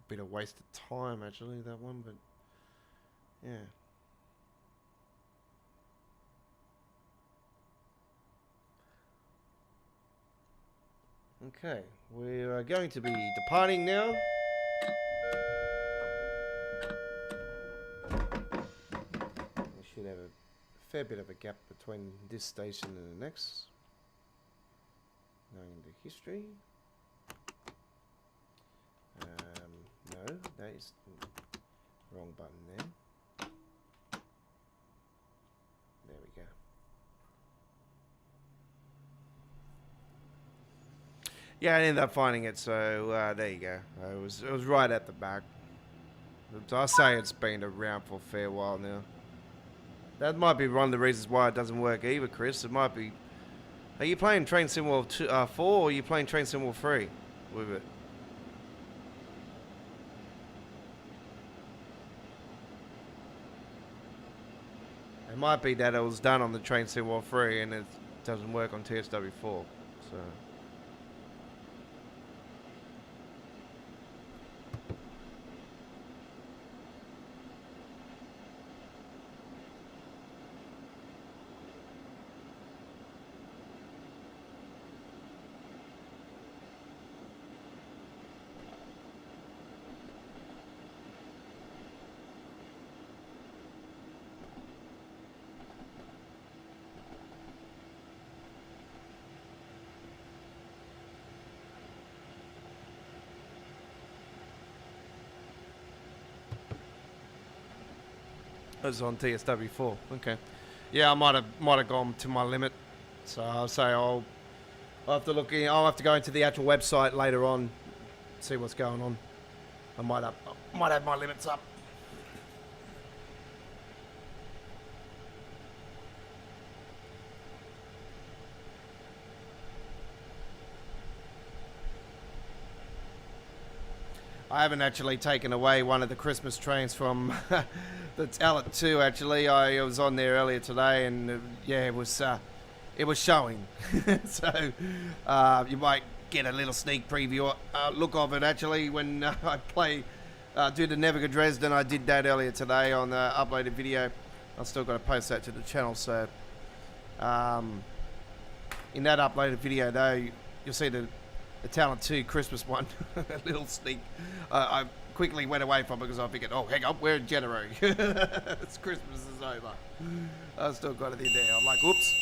Speaker 1: bit of wasted time, actually, that one, but yeah. Okay, we are going to be departing now. We should have a fair bit of a gap between this station and the next. Knowing the history. No, that is the wrong button there. There we go. Yeah, I ended up finding it, so there you go. It was right at the back. I say it's been around for a fair while now. That might be one of the reasons why it doesn't work either, Chris. It might be... Are you playing TrainSim 4 or are you playing TrainSim 3 with it? It might be that it was done on the TrainSim 3 and it doesn't work on TSW4. So... It was on TSW4. Okay. Yeah, I might have gone to my limit. So I'll say I'll have to look in. I'll have to go into the actual website later on, see what's going on. I might have my limits up. I haven't actually taken away one of the Christmas trains from the Talent 2, actually. I was on there earlier today, and yeah, it was showing. So you might get a little sneak preview look of it, actually, when I do the Neviga Dresden. I did that earlier today on the uploaded video. I've still got to post that to the channel, so in that uploaded video, though, you'll see the Talent 2 Christmas one. A little sneak. I quickly went away from it because I figured, oh, hang on, we're in January. It's Christmas is over. I've still got it in there. I'm like, oops.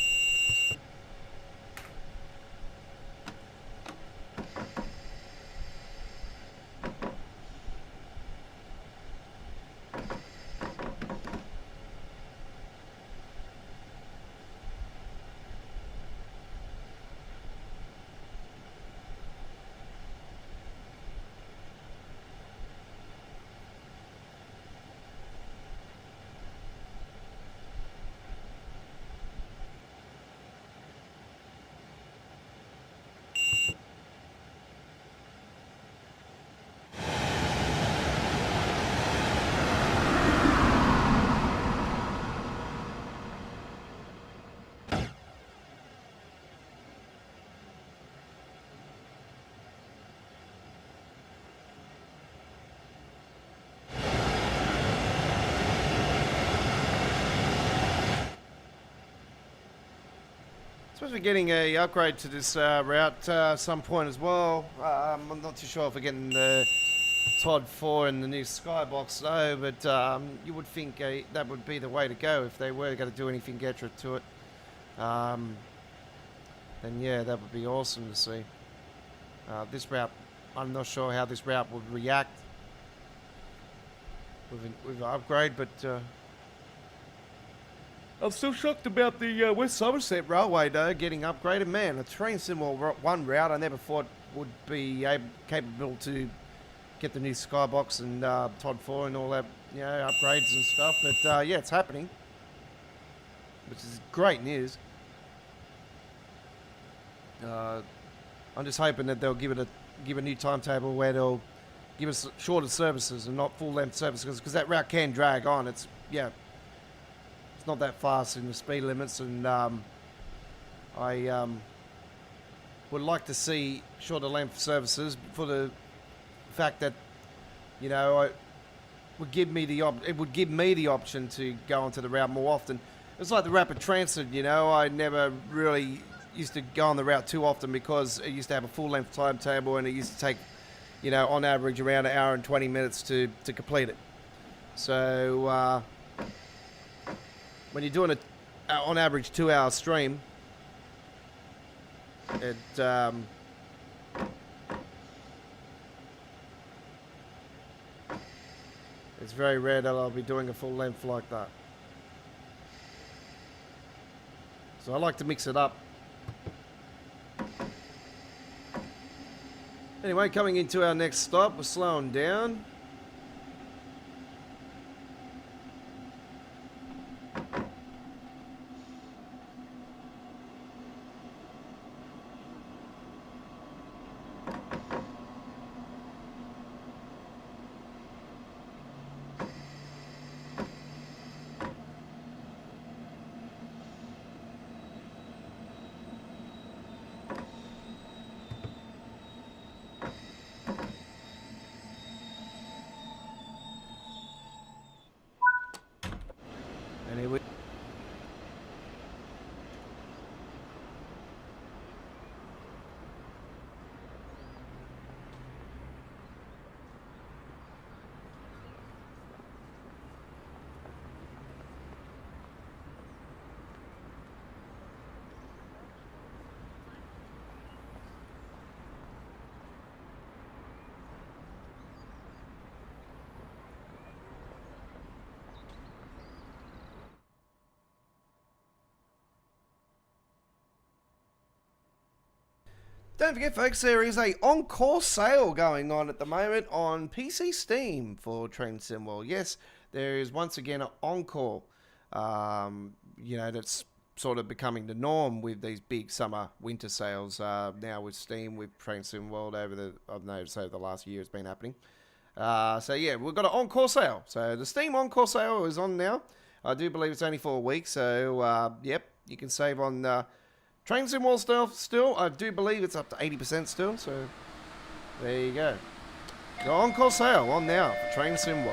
Speaker 1: Suppose we're getting a upgrade to this route some point as well. I'm not too sure if we're getting the Todd 4 and the new Skybox though, but you would think that would be the way to go if they were going to do anything extra to it. then yeah, that would be awesome to see. This route, I'm not sure how this route would react with an upgrade, but I'm still shocked about the West Somerset Railway though getting upgraded. Man, a train symbol one route I never thought would be capable to get the new skybox and Todd 4 and all that, you know, upgrades and stuff. But yeah, it's happening, which is great news. I'm just hoping that they'll give a new timetable where they'll give us shorter services and not full length services, because that route can drag on. It's not that fast in the speed limits, and I would like to see shorter length services for the fact that, you know, it would give me the option to go onto the route more often. It's like the rapid transit, you know. I never really used to go on the route too often because it used to have a full length timetable, and it used to take, you know, on average around an hour and 20 minutes to complete it. So when you're doing a on average 2-hour stream, it's very rare that I'll be doing a full length like that. So I like to mix it up. Anyway, coming into our next stop, we're slowing down. Anyway. Don't forget, folks, there is a encore sale going on at the moment on PC Steam for Train Symbol. Yes, there is once again an encore. You know, that's sort of becoming the norm with these big summer winter sales now with Steam, with Train Symbol I've noticed over the last year it's been happening. So yeah, we've got an encore sale. So the Steam encore sale is on now. I do believe it's only for a week. So yep, you can save on Train Symbol stuff still. I do believe it's up to 80% still. So there you go. The encore sale on now for Train Symbol.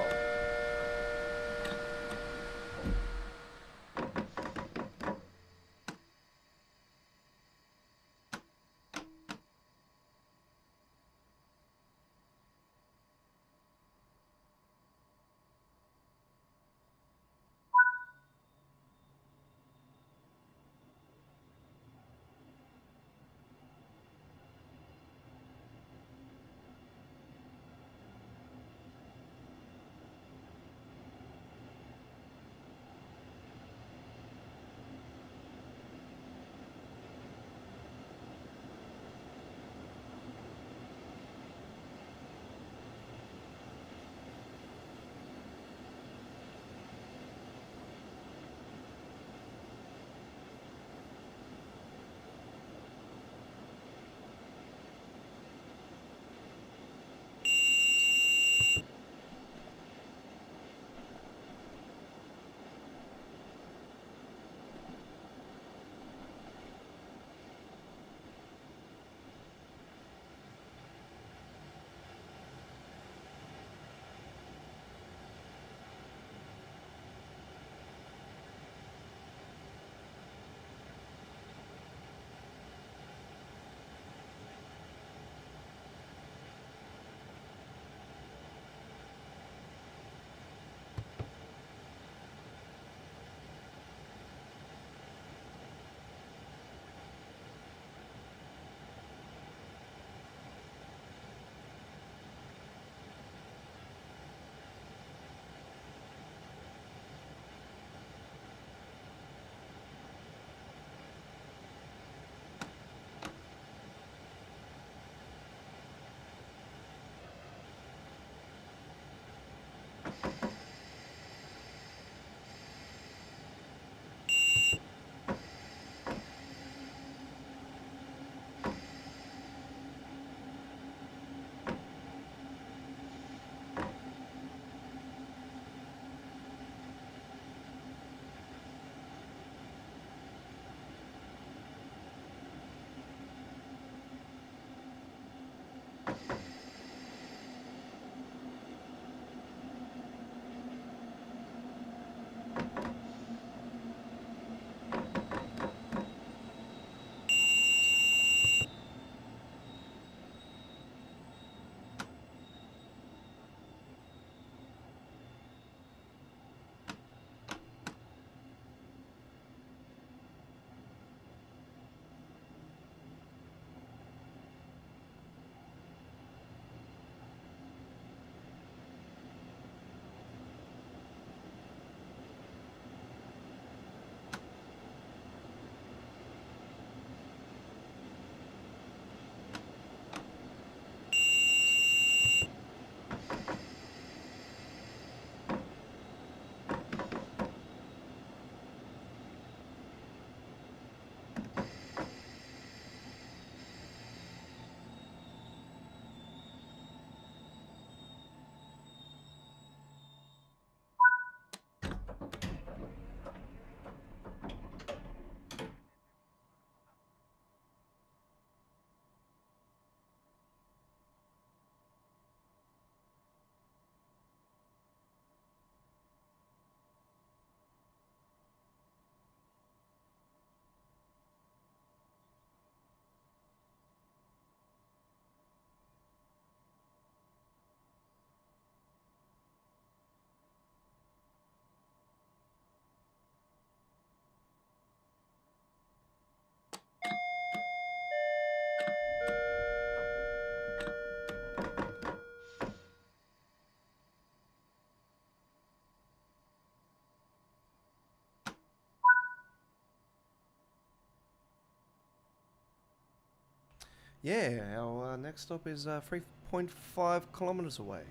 Speaker 1: Yeah, our next stop is 3.5 kilometers away.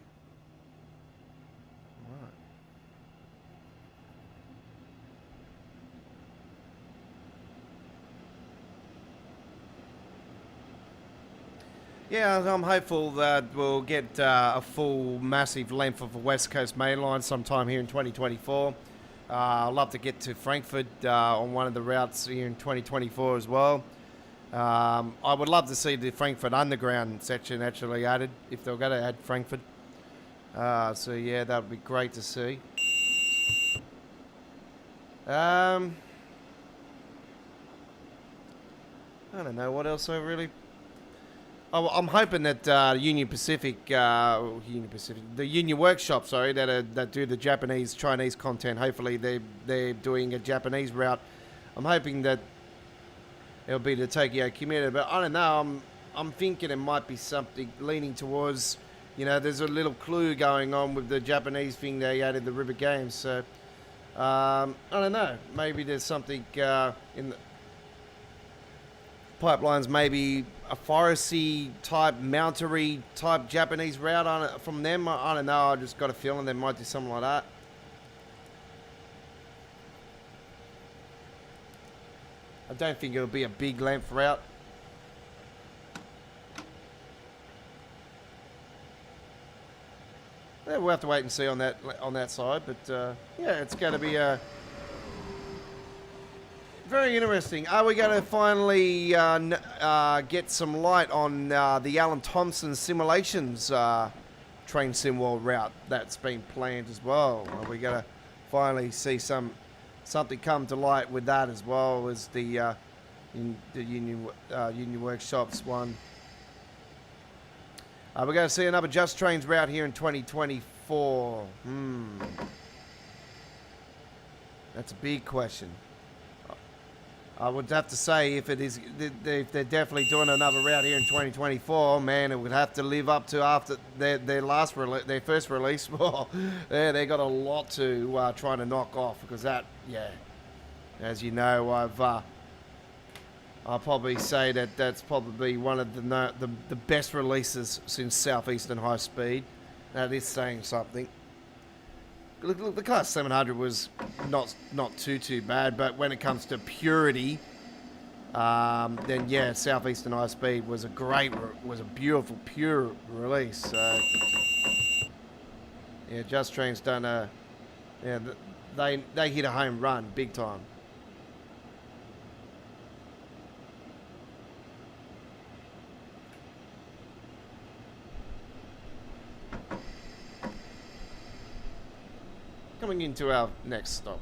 Speaker 1: Right. Yeah, I'm hopeful that we'll get a full massive length of the West Coast Mainline sometime here in 2024. I'd love to get to Frankfurt on one of the routes here in 2024 as well. I would love to see the Frankfurt Underground section actually added, if they're going to add Frankfurt. So yeah, that would be great to see. I don't know what else I really... I'm hoping that Union Pacific, the Union Workshop, sorry, that do the Japanese, Chinese content. Hopefully they're doing a Japanese route. I'm hoping that it'll be the Tokyo commuter, but I don't know. I'm thinking it might be something leaning towards, you know, there's a little clue going on with the Japanese thing they added the River Games. So I don't know. Maybe there's something in the pipelines, maybe a foresty type, mountery type Japanese route on it from them. I don't know. I just got a feeling they might do something like that. I don't think it'll be a big length route. Yeah, we'll have to wait and see on that side, but yeah, it's going to be very interesting. Are we going to finally get some light on the Alan Thompson Simulations train sim world route that's been planned as well? Are we going to finally see something come to light with that as well as the Union Workshops one? We're going to see another Just Trains route here in 2024. That's a big question. I would have to say if they're definitely doing another route here in 2024, man, it would have to live up to after their first release. Well, they got a lot to try to knock off, because that, yeah, as you know, I'll probably say that's probably one of the best releases since Southeastern High Speed. That is saying something. Look, the Class 700 was not too bad, but when it comes to purity, then yeah, Southeastern High Speed was a beautiful, pure release. So yeah, Just Train's done they hit a home run big time. Coming into our next stop.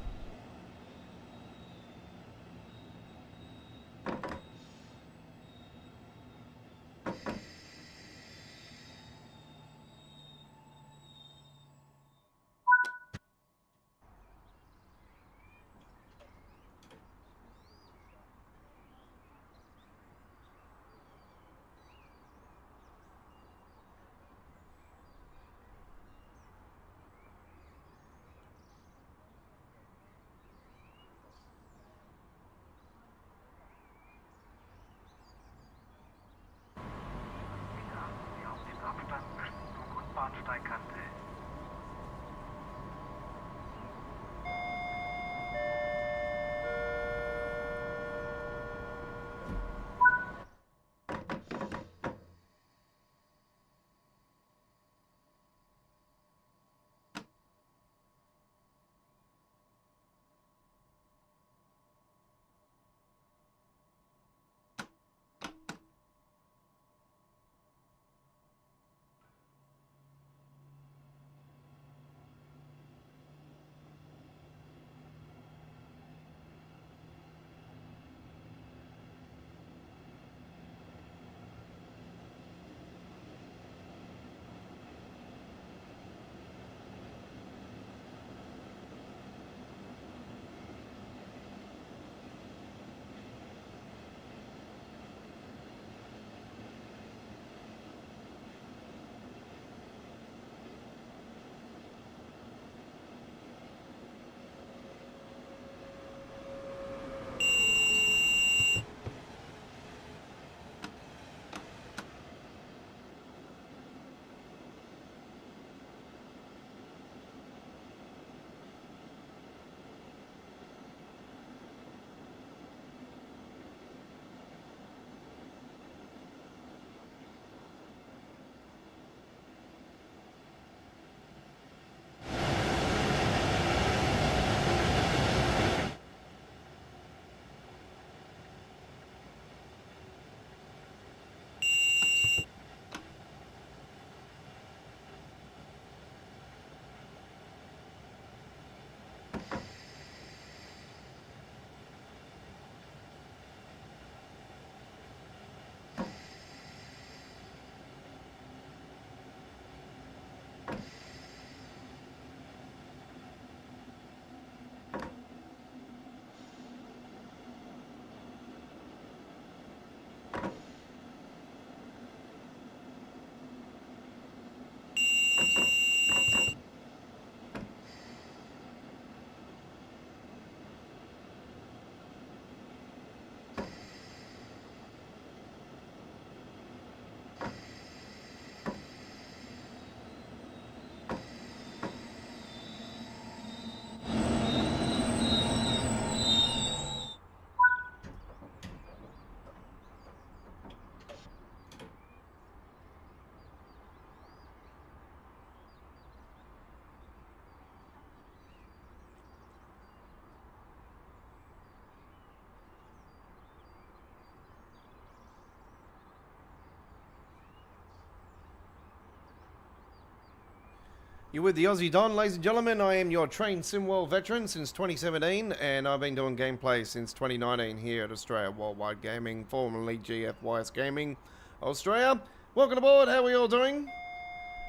Speaker 1: You're with the Aussie Don, ladies and gentlemen. I am your trained SimWorld veteran since 2017, and I've been doing gameplay since 2019 here at Australia Worldwide Gaming, formerly GFYS Gaming Australia. Welcome aboard. How are we all doing?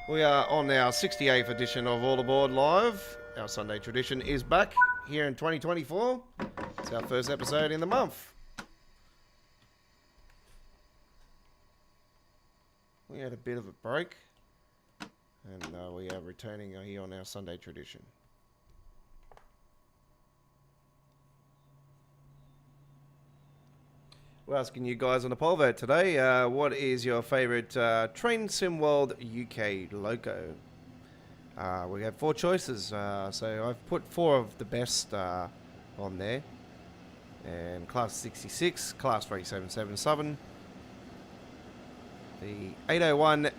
Speaker 1: We are on our 68th edition of All Aboard Live. Our Sunday tradition is back here in 2024. It's our first episode in the month. We had a bit of a break. And we are returning here on our Sunday tradition. We're asking you guys on the poll vote today, what is your favourite Train Sim World UK loco? We have 4 choices, so I've put 4 of the best on there. And Class 66, Class 3777, the 801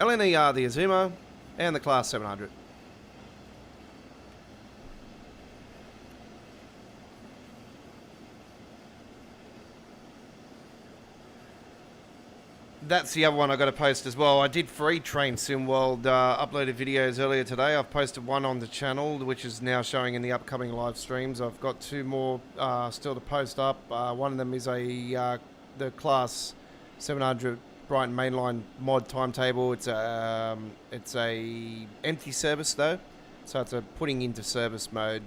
Speaker 1: LNER, the Azuma, and the Class 700. That's the other one I got to post as well. I did 3 Train Sim World uploaded videos earlier today. I've posted 1 on the channel, which is now showing in the upcoming live streams. I've got 2 more still to post up. One of them is the Class 700 Brighton Mainline mod timetable. It's a empty service though, so it's a putting into service mode,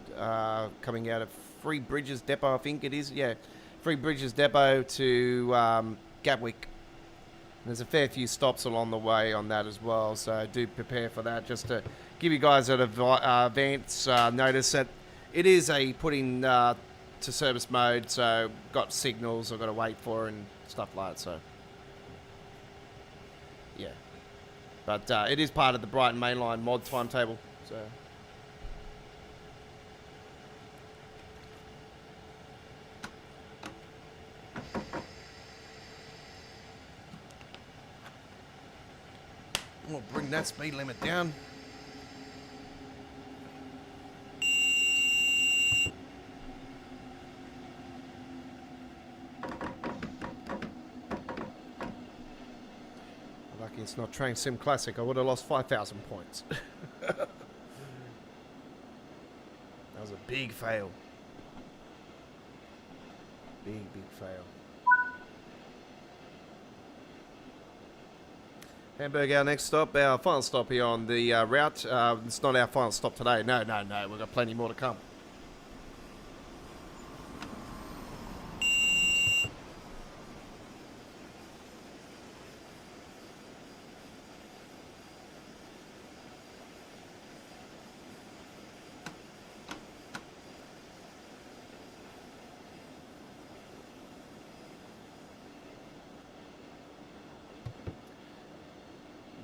Speaker 1: coming out of Three Bridges Depot, I think it is. Yeah, Three Bridges Depot to Gatwick. There's a fair few stops along the way on that as well, so do prepare for that. Just to give you guys an advance notice that it is a putting to service mode, so got signals I've got to wait for and stuff like that. So. Yeah, but it is part of the Brighton Mainline mod timetable, so. We'll bring that speed limit down. It's not Train Sim Classic. I would have lost 5,000 points. That was a big fail. Big fail. Hamburg, our next stop, our final stop here on the route. It's not our final stop today. No. We've got plenty more to come.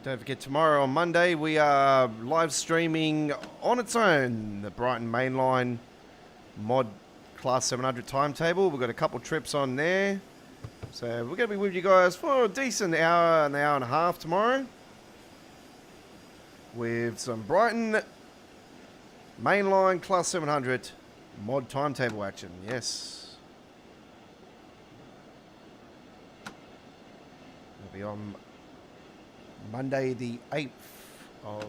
Speaker 1: Don't forget, tomorrow on Monday, we are live streaming on its own the Brighton Mainline mod Class 700 timetable. We've got a couple trips on there. So we're going to be with you guys for a decent hour, an hour and a half tomorrow. With some Brighton Mainline Class 700 mod timetable action. Yes. We'll be on Monday the 8th of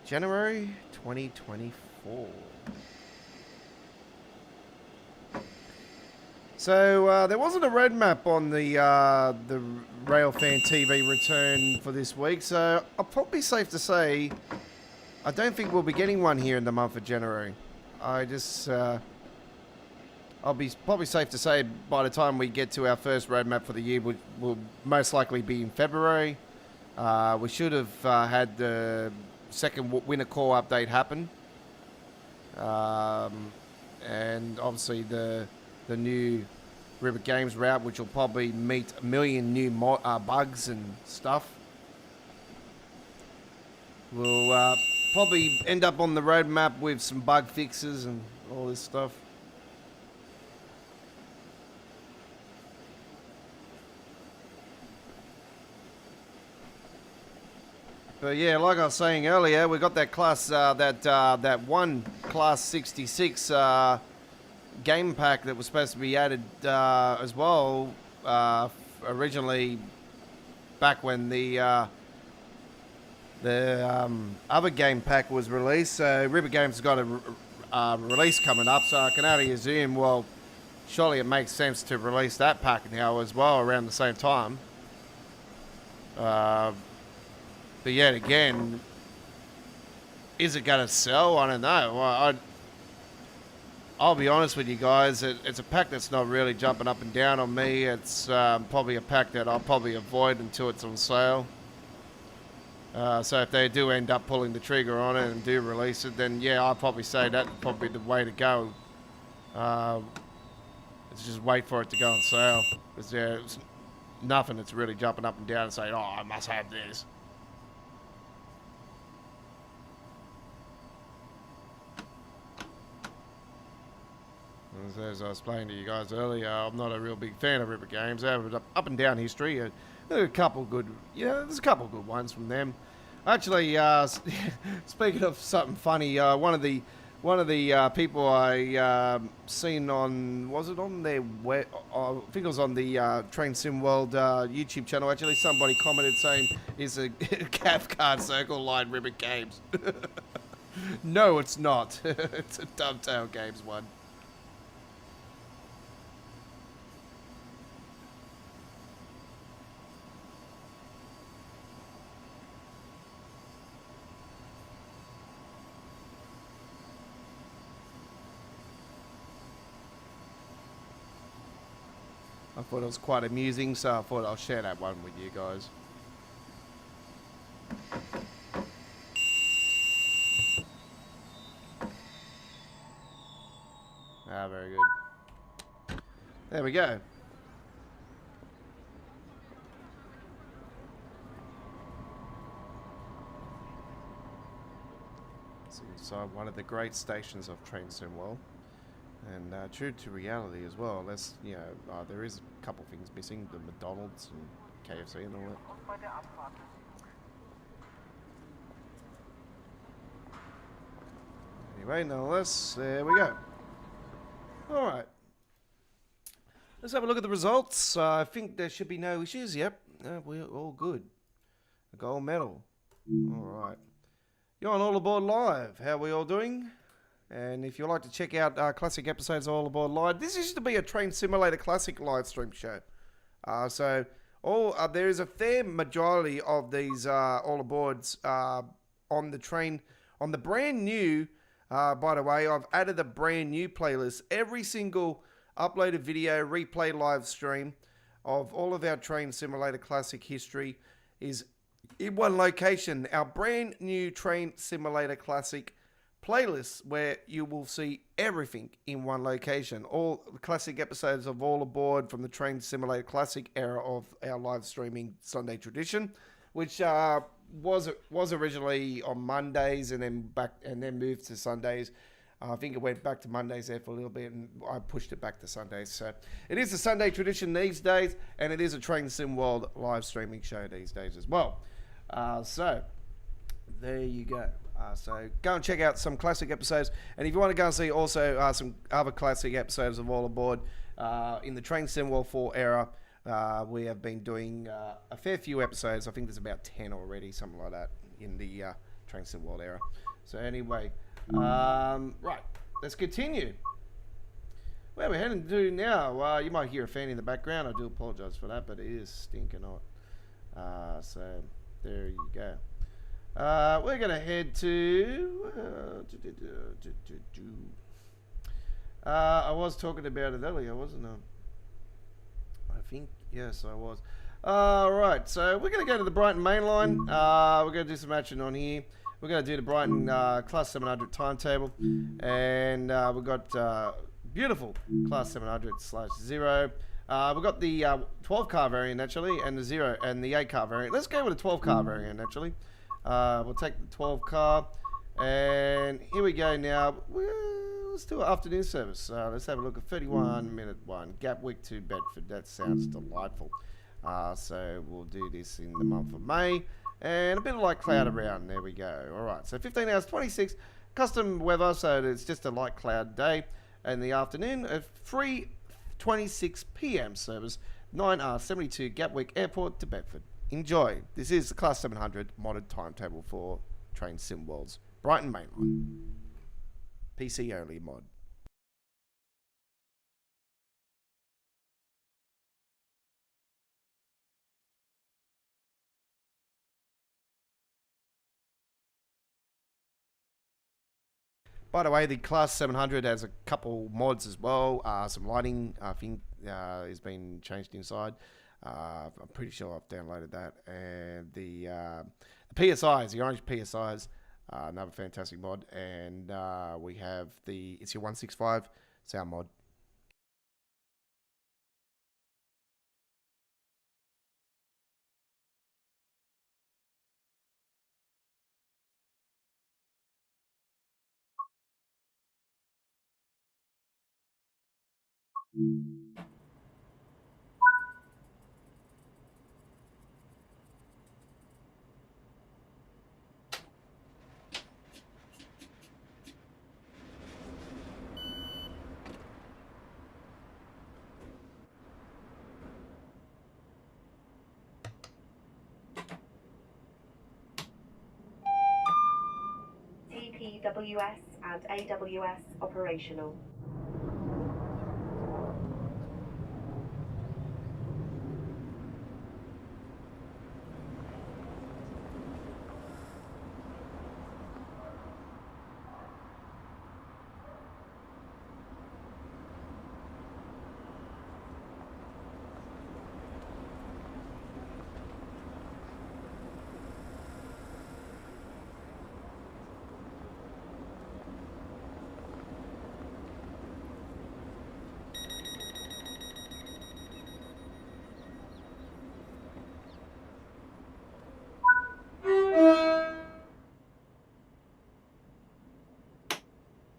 Speaker 1: January 2024. So there wasn't a roadmap on the Railfan TV return for this week, so I'll probably safe to say I don't think we'll be getting one here in the month of January. I'll be probably safe to say by the time we get to our first roadmap for the year, we'll most likely be in February. We should have had the second winter core update happen, and obviously the new River Games route, which will probably meet a million new bugs and stuff. We'll probably end up on the roadmap with some bug fixes and all this stuff. But yeah, like I was saying earlier, we got that class, that one Class 66 game pack that was supposed to be added as well. Originally, back when the the other game pack was released. So River Games has got a release coming up, so I can only assume, well, surely it makes sense to release that pack now as well around the same time. But yet again, is it going to sell? I don't know. I'll be honest with you guys. It's a pack that's not really jumping up and down on me. It's probably a pack that I'll probably avoid until it's on sale. So if they do end up pulling the trigger on it and do release it, then yeah, I'll probably say that's probably the way to go. Let's just wait for it to go on sale. Because there's nothing that's really jumping up and down and saying, oh, I must have this. As I was explaining to you guys earlier, I'm not a real big fan of River Games. They have an up and down history. There are a couple good, there's a couple good ones from them. Actually, speaking of something funny, one of the people I seen on, was it on their web? I think it was on the Train Sim World YouTube channel. Actually, somebody commented saying, "Is a calf card circle line River Games?" No, it's not. It's a Dovetail Games one. I thought it was quite amusing, so I thought I'll share that one with you guys. Ah, very good. There we go. It's inside one of the great stations of Train Sim World. And true to reality as well, that's, there is a couple things missing, the McDonald's and KFC and all that. Anyway, nonetheless, there we go. Alright. Let's have a look at the results. I think there should be no issues. Yep, we're all good. A gold medal. Alright. You're on All Aboard Live. How are we all doing? And if you'd like to check out classic episodes of All Aboard Live, this used to be a Train Simulator Classic live stream show. So there is a fair majority of these All Aboards on the train, on the brand new, by the way, I've added a brand new playlist. Every single uploaded video, replay live stream of all of our Train Simulator Classic history is in one location. Our brand new Train Simulator Classic playlist, where you will see everything in one location. All the classic episodes of All Aboard from the Train Simulator Classic era of our live streaming Sunday tradition, which was originally on Mondays and then moved to Sundays. I think it went back to Mondays there for a little bit, and I pushed it back to Sundays. So it is a Sunday tradition these days, and it is a Train Sim World live streaming show these days as well. So there you go. So go and check out some classic episodes, and if you want to go and see also some other classic episodes of All Aboard in the Train Sim World 4 era, we have been doing a fair few episodes. I think there's about 10 already, something like that, in the Train Sim World era. So anyway, right, let's continue. Where we're heading to now, you might hear a fan in the background. I do apologise for that, but it is stinking hot. So there you go. We're going to head to... I was talking about it earlier, wasn't I? I think, yes, I was. Right, so we're going to go to the Brighton Mainline. We're going to do some action on here. We're going to do the Brighton Class 700 timetable. And we've got beautiful Class 700/0. We've got the 12 car variant, actually, and the 0 and the 8 car variant. Let's go with the 12 car variant, actually. We'll take the 12 car, and here we go now. Let's do an afternoon service. Let's have a look at 31-minute one, Gatwick to Bedford. That sounds delightful. So we'll do this in the month of May, and a bit of light cloud around. There we go. All right, so 15 hours 26, custom weather, so it's just a light cloud day. In the afternoon, a 3:26 p.m. service, 9R72 Gatwick Airport to Bedford. enjoy. This is the Class 700 modded timetable for Train Sim World's Brighton Mainline. PC only mod. By the way, the Class 700 has a couple mods as well. Some lighting, I think, has been changed inside. I'm pretty sure I've downloaded that. And the PSIs, the orange PSIs, another fantastic mod. And we have it's your 165 sound mod.
Speaker 2: TPWS and AWS operational.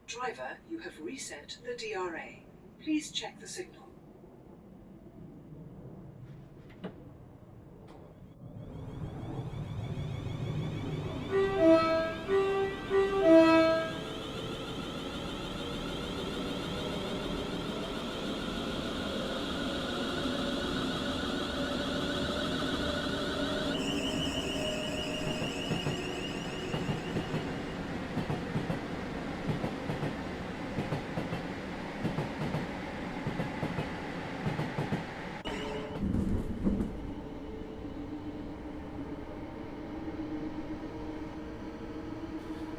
Speaker 3: Driver, you have reset the DRA. Please check the signal.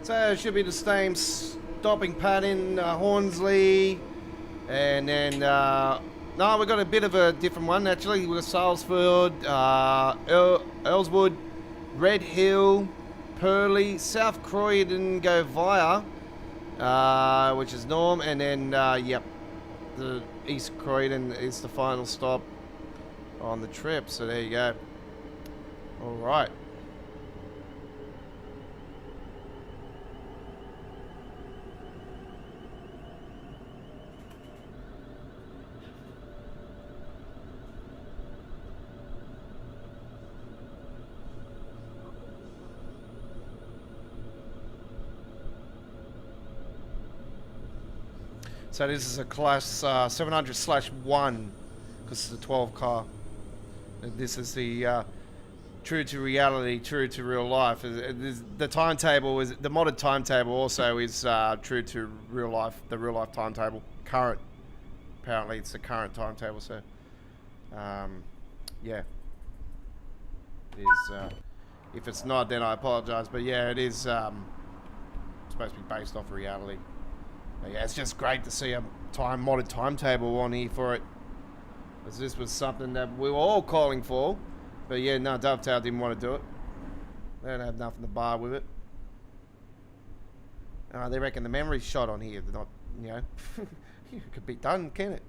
Speaker 1: So it should be the same stopping pattern, Hornsley, and then, no, we've got a bit of a different one actually. We've got Salesfield, Earlswood, Red Hill, Purley, South Croydon go via, which is Norm, and then, yep, the East Croydon is the final stop on the trip, so there you go. Alright. So this is a class 700/1 because it's a 12 car. And this is the true to reality, true to real life. The timetable is the modded timetable. Also is true to real life. The real life timetable, current. Apparently, it's the current timetable. So, yeah, it is. If it's not, then I apologise. But yeah, it is supposed to be based off reality. Yeah, it's just great to see a modded timetable on here for it. Because this was something that we were all calling for. But yeah, no, Dovetail didn't want to do it. They don't have nothing to bar with it. They reckon the memory's shot on here. They're not, you know, it could be done, can it?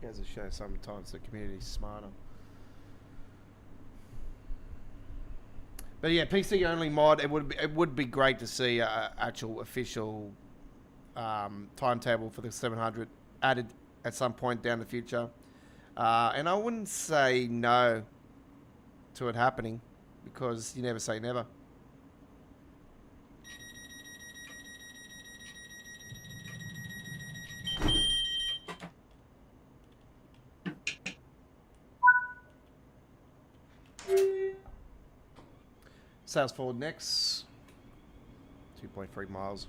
Speaker 1: Goes to show sometimes the community's smarter. But yeah, PC only mod. It would be great to see a actual official timetable for the 700 added at some point down the future. And I wouldn't say no to it happening because you never say never. Sales forward next. 2.3 miles.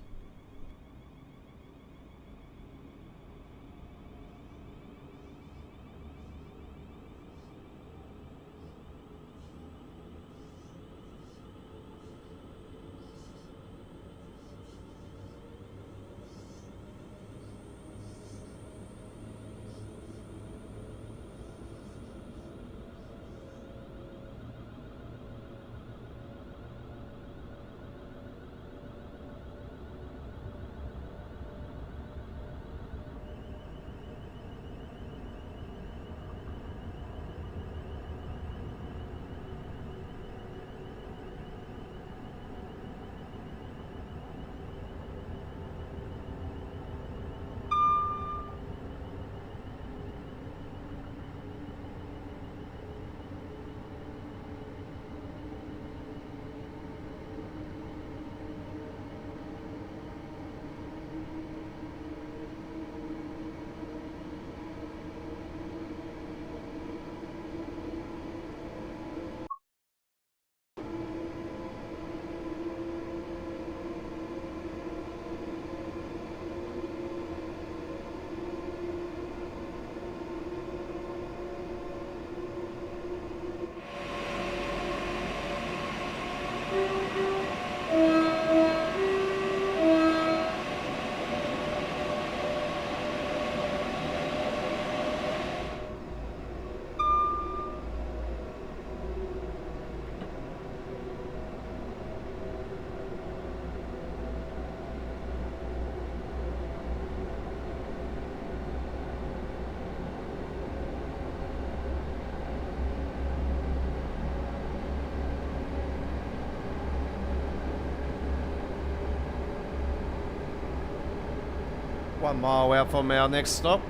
Speaker 1: One mile out from our next stop,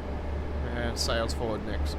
Speaker 1: and sales forward next.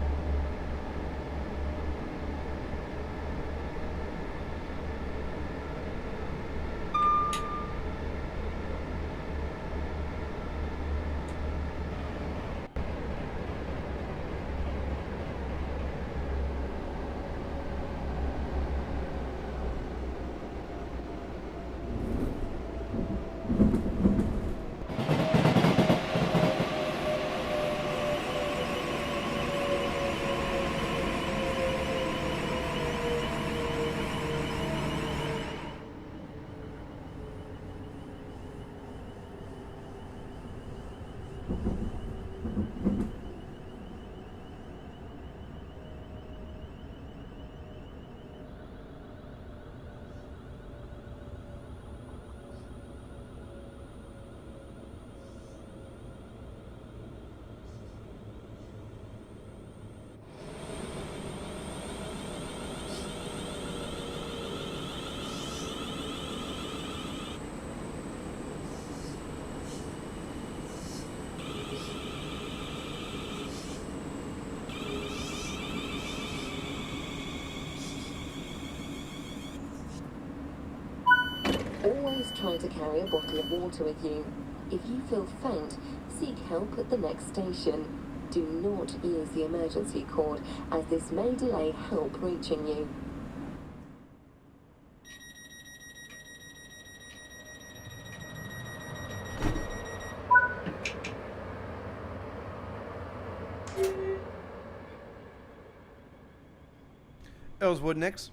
Speaker 4: Always try to carry a bottle of water with you. If you feel faint, seek help at the next station. Do not use the emergency cord, as this may delay help reaching you.
Speaker 1: Ellswood next.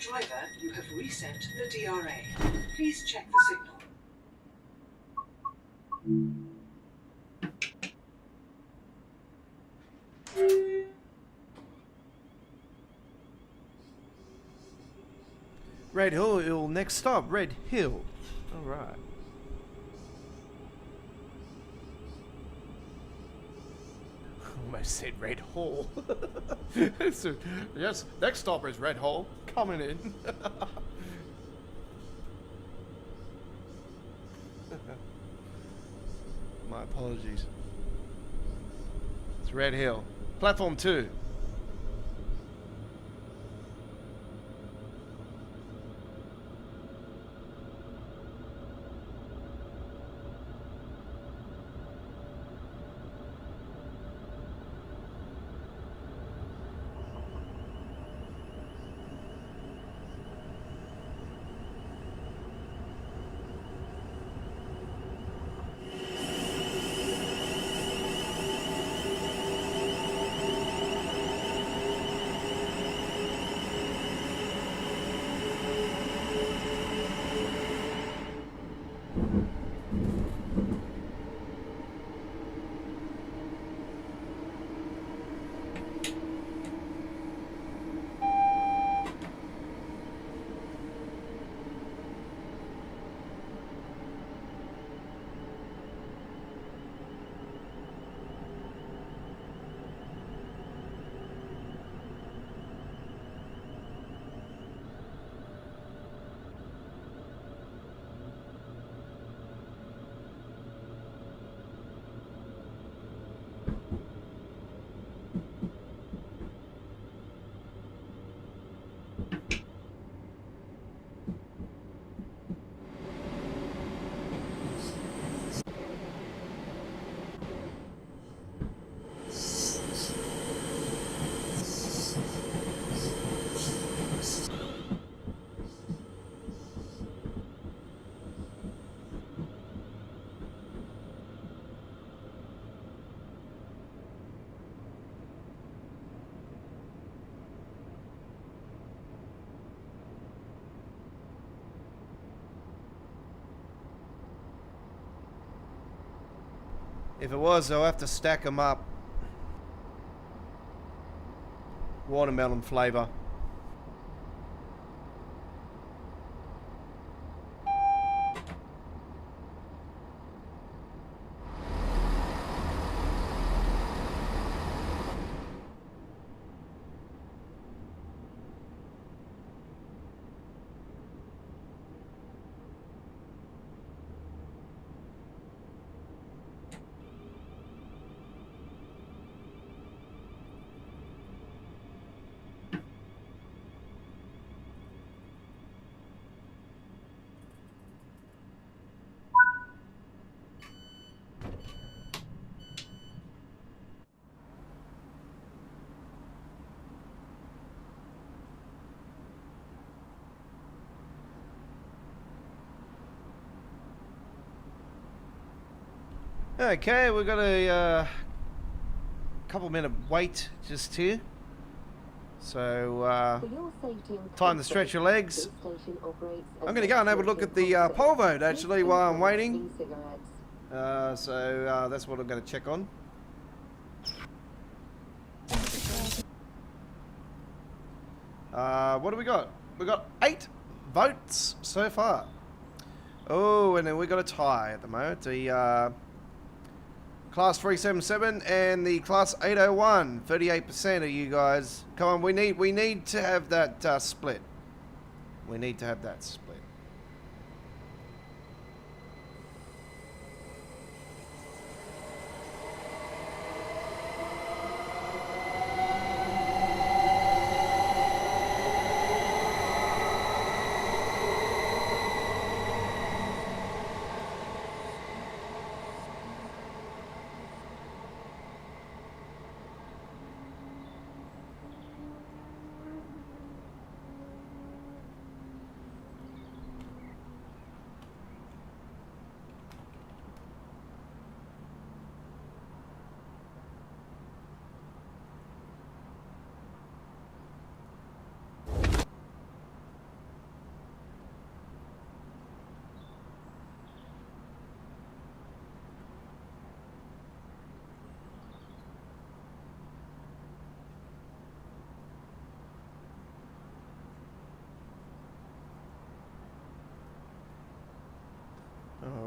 Speaker 3: Driver, you have reset the DRA. Please check the signal.
Speaker 1: Red Hill, next stop, Red Hill. Alright. Almost said Red Hall. Yes, next stop is Red Hall. Coming in. My apologies. It's Red Hill. Platform 2. If it was, I'll have to stack them up. Watermelon flavour. Okay, we've got a couple minute wait just here. So, time to stretch your legs. I'm going to go and have a look at the poll vote actually while I'm waiting. So that's what I'm going to check on. What do we got? We got 8 votes so far. Oh, and then we got a tie at the moment. The Class 377 and the Class 801. 38% of you guys. Come on, we need to have that split. We need to have that split.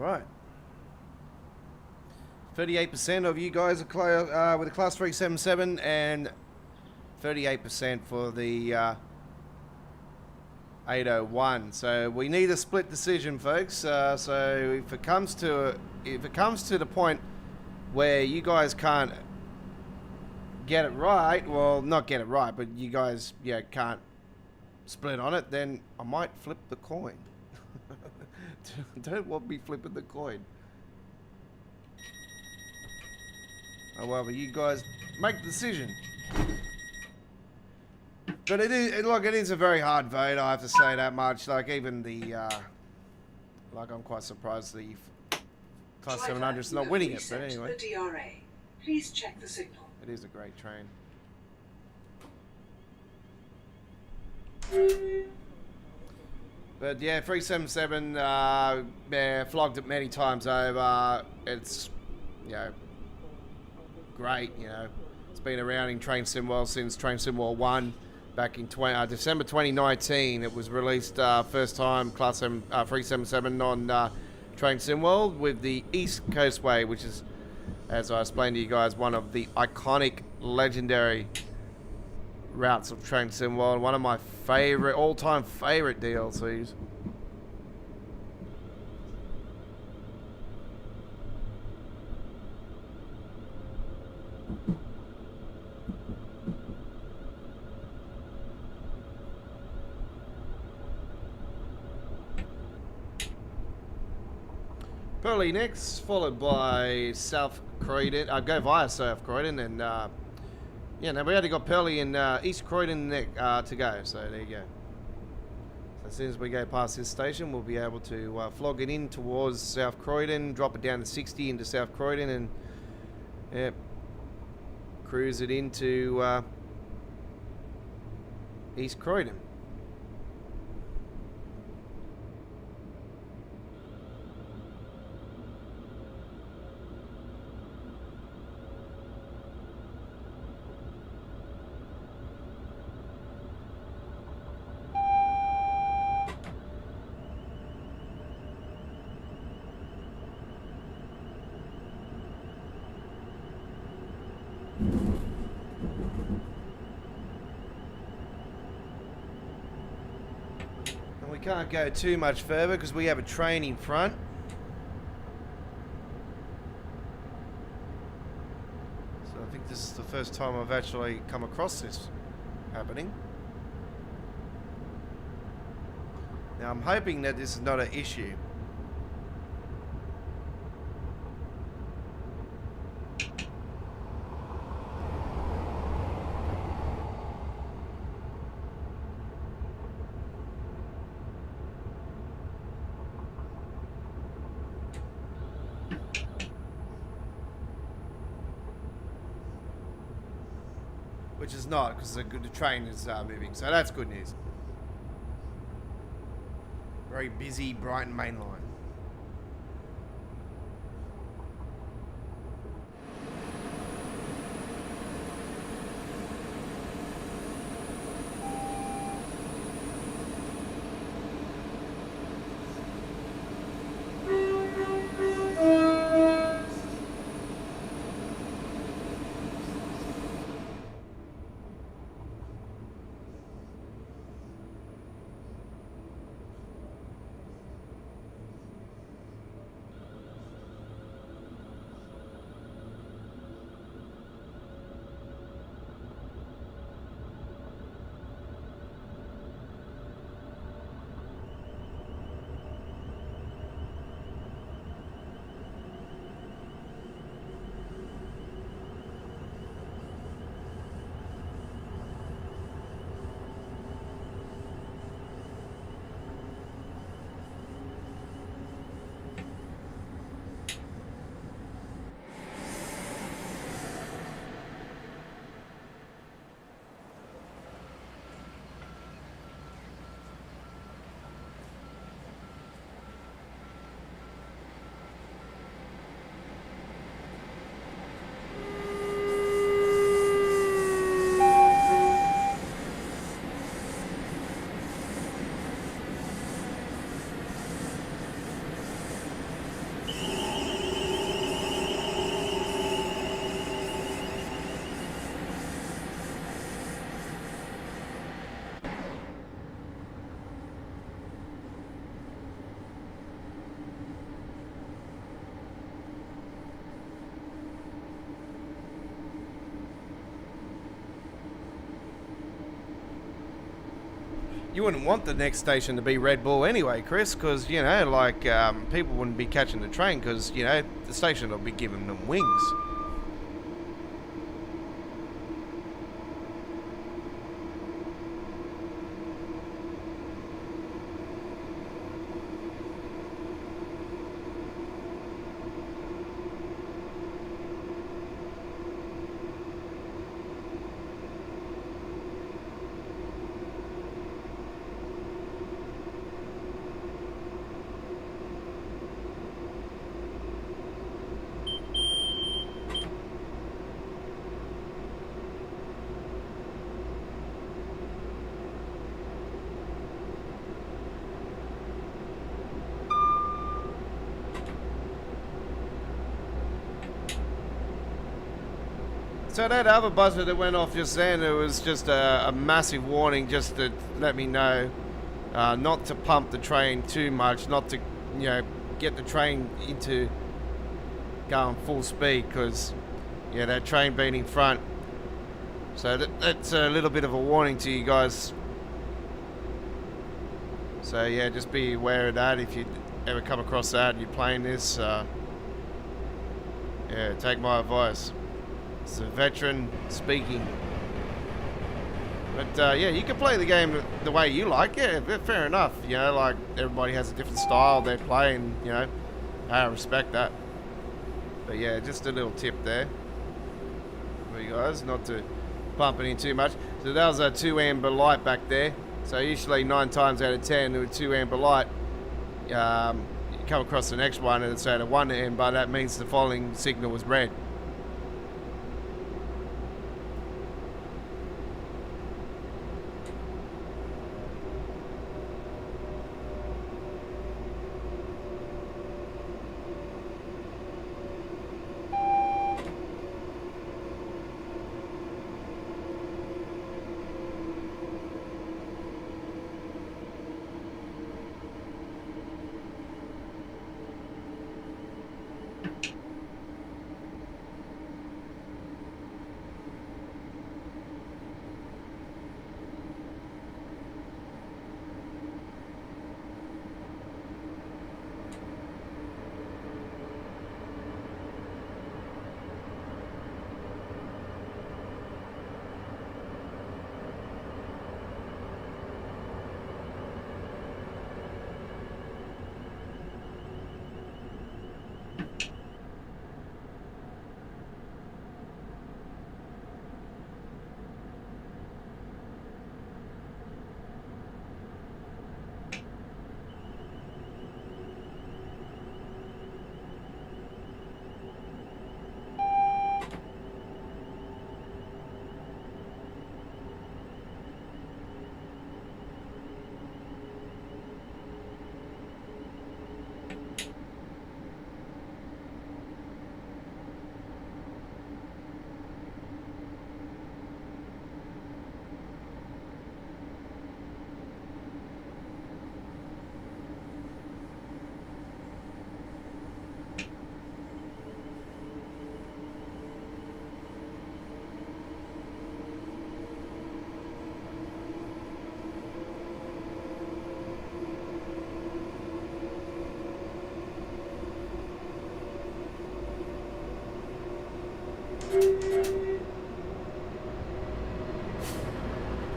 Speaker 1: right. 38% of you guys are with a Class 377 and 38% for the 801. So we need a split decision, folks. So if it comes to the point where you guys can't get it right, well, not get it right, but you guys can't split on it, then I might flip the coin. Don't want me flipping the coin. However, you guys make the decision. But it is a very hard vote, I have to say that much. Like, even the, I'm quite surprised the Class 700 is not winning it, but anyway.
Speaker 3: The DRA. Please check the signal.
Speaker 1: It is a great train. But yeah, 377, flogged it many times over. It's, great, It's been around in Train Sim World since Train Sim World 1 back in December 2019. It was released first time Class 377 on Train Sim World with the East Coastway, which is, as I explained to you guys, one of the iconic, legendary routes of Train Sim World. One of my all-time favorite DLCs. Pearly next, followed by South Croydon. Go via South Croydon, and now we already got Pearly and East Croydon to go. So there you go. So as soon as we go past this station, we'll be able to flog it in towards South Croydon, drop it down to 60 into South Croydon, and cruise it into East Croydon. Can't go too much further because we have a train in front. So I think this is the first time I've actually come across this happening. Now I'm hoping that this is not an issue. Which is not, because the train is moving, so that's good news. Very busy Brighton Mainline. You wouldn't want the next station to be Red Bull anyway, Chris, because, you know, like, people wouldn't be catching the train because, you know, the station will be giving them wings. So that other buzzer that went off just then, it was just a massive warning just to let me know not to pump the train too much, not to, you know, get the train into going full speed, because, yeah, that train being in front. So that's a little bit of a warning to you guys. So yeah, just be aware of that if you ever come across that and you're playing this. Yeah, take my advice. It's a veteran speaking. But yeah, you can play the game the way you like. Yeah, fair enough. You know, like, everybody has a different style they play, and, you know, I respect that. But yeah, just a little tip there for you guys, not to pump it in too much. So that was a 2 amber light back there. So usually 9 times out of 10 with 2 amber light, you come across the next one and it's at a 1 amber. That means the following signal was red.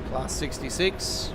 Speaker 1: Class 66.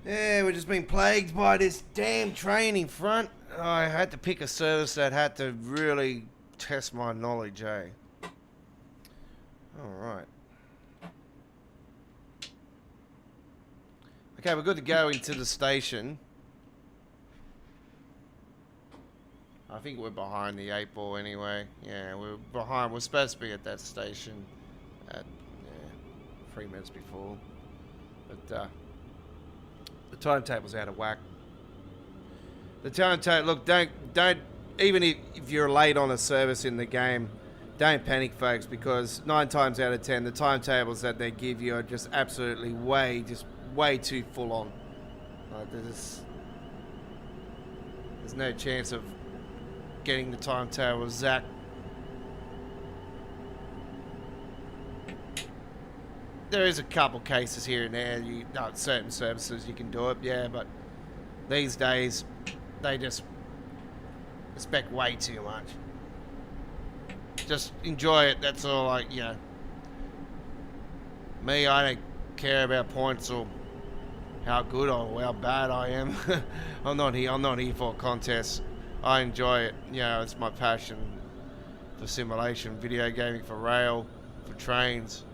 Speaker 1: Yeah, we've just been plagued by this damn train in front. I had to pick a service that had to really test my knowledge, eh? Alright. Okay, we're good to go into the station. I think we're behind the 8 ball anyway. Yeah, we're behind. We're supposed to be at that station at 3 minutes before. But the timetable's out of whack. The timetable, look, don't even if you're late on a service in the game, don't panic, folks, because 9 times out of 10, the timetables that they give you are just absolutely way too full on. Like, there's no chance of getting the timetable exact. There is a couple cases here and there. Certain services you can do it, yeah, but these days they just expect way too much. Just enjoy it. That's all. Like, you know, me, I don't care about points or how good or how bad I am. I'm not here for a contest. I enjoy it. You know, it's my passion for simulation, video gaming, for rail, for trains.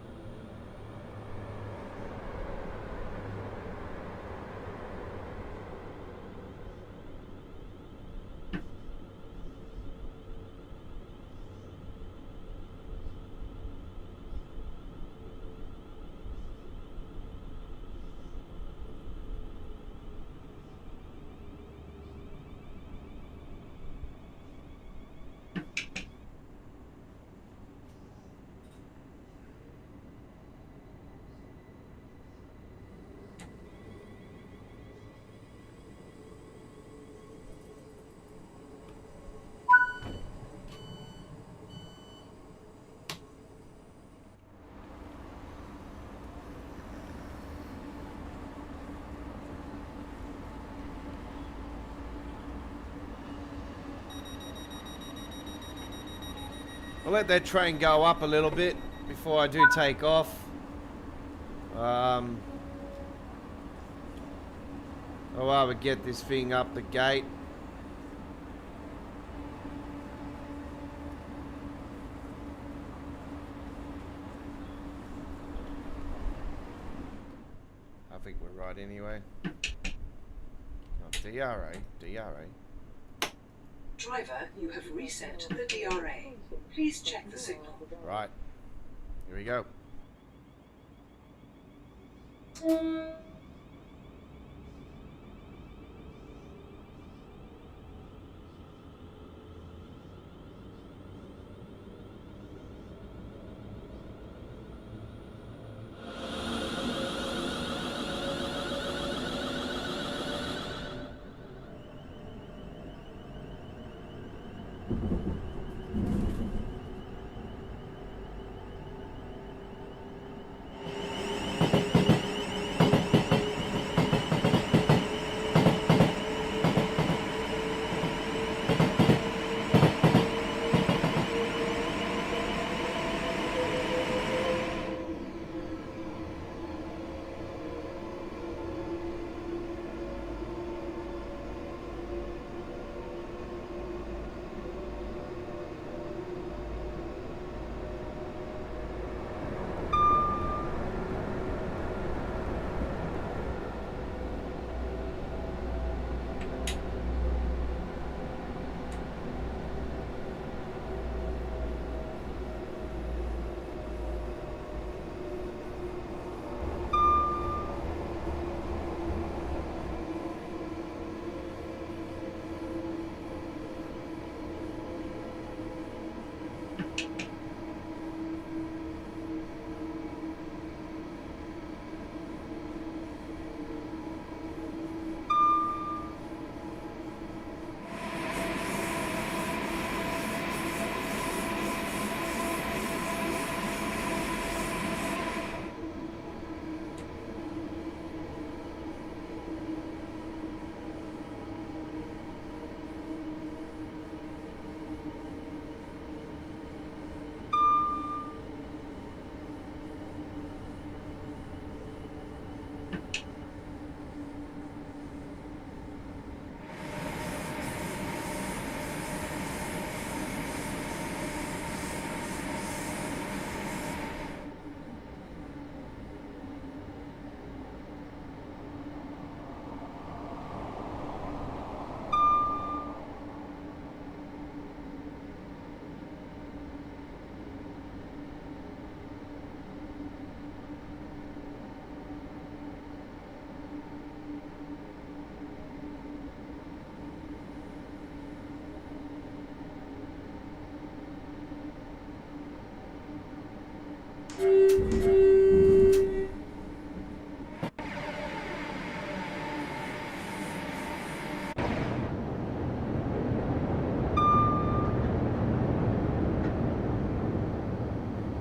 Speaker 1: I'll let that train go up a little bit before I do take off. I'll either get this thing up the gate. I think we're right anyway. Oh, DRA.
Speaker 3: Driver, you have reset the DRA. Please check the signal.
Speaker 1: Right. Here we go.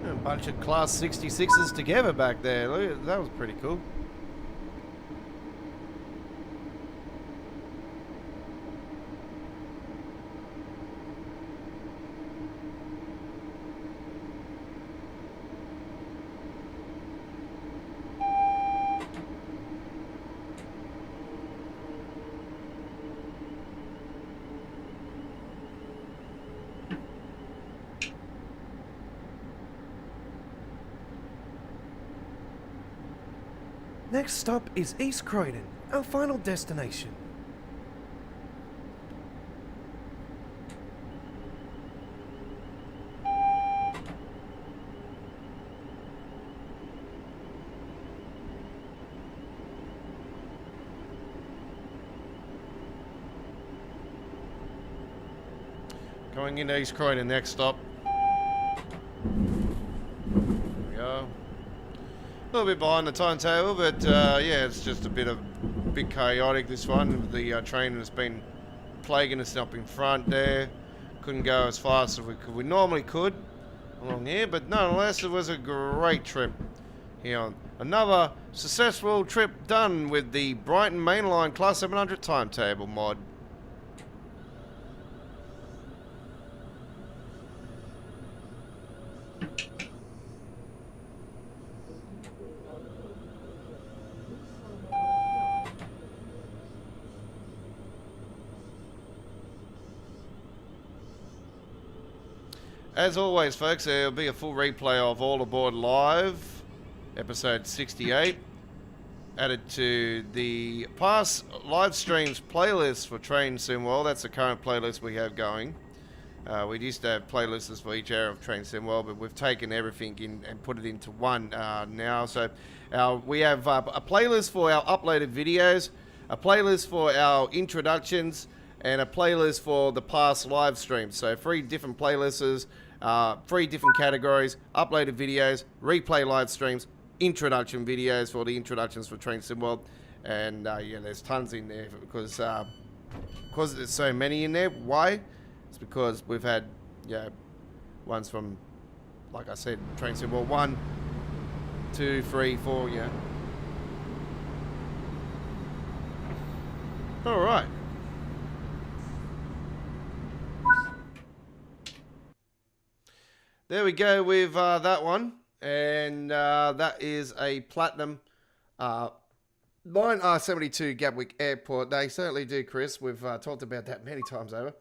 Speaker 1: A bunch of Class 66s together back there. Look, that was pretty cool. Next stop is East Croydon, our final destination. Going into East Croydon, next stop. There we go. A little bit behind the timetable, but yeah, it's just a bit chaotic, this one. The train has been plaguing us up in front there. Couldn't go as fast as we normally could along here, but nonetheless, it was a great trip here. Another successful trip done with the Brighton Mainline Class 700 timetable mod. As always, folks, there will be a full replay of All Aboard Live, episode 68, added to the past live streams playlist for Train Sim World. That's the current playlist we have going. We used to have playlists for each area of Train Sim World, but we've taken everything in and put it into one now. So we have a playlist for our uploaded videos, a playlist for our introductions, and a playlist for the past live streams. So 3 different playlists, 3 different categories: uploaded videos, replay live streams, introduction videos for the introductions for Train Sim World. And yeah, there's tons in there because there's so many in there. Why? It's because we've had ones from, like I said, Train Sim World 1, 2, 3, 4, yeah. All right. There we go with that one, and that is a platinum 9R72 Gatwick Airport. They certainly do, Chris. We've talked about that many times over.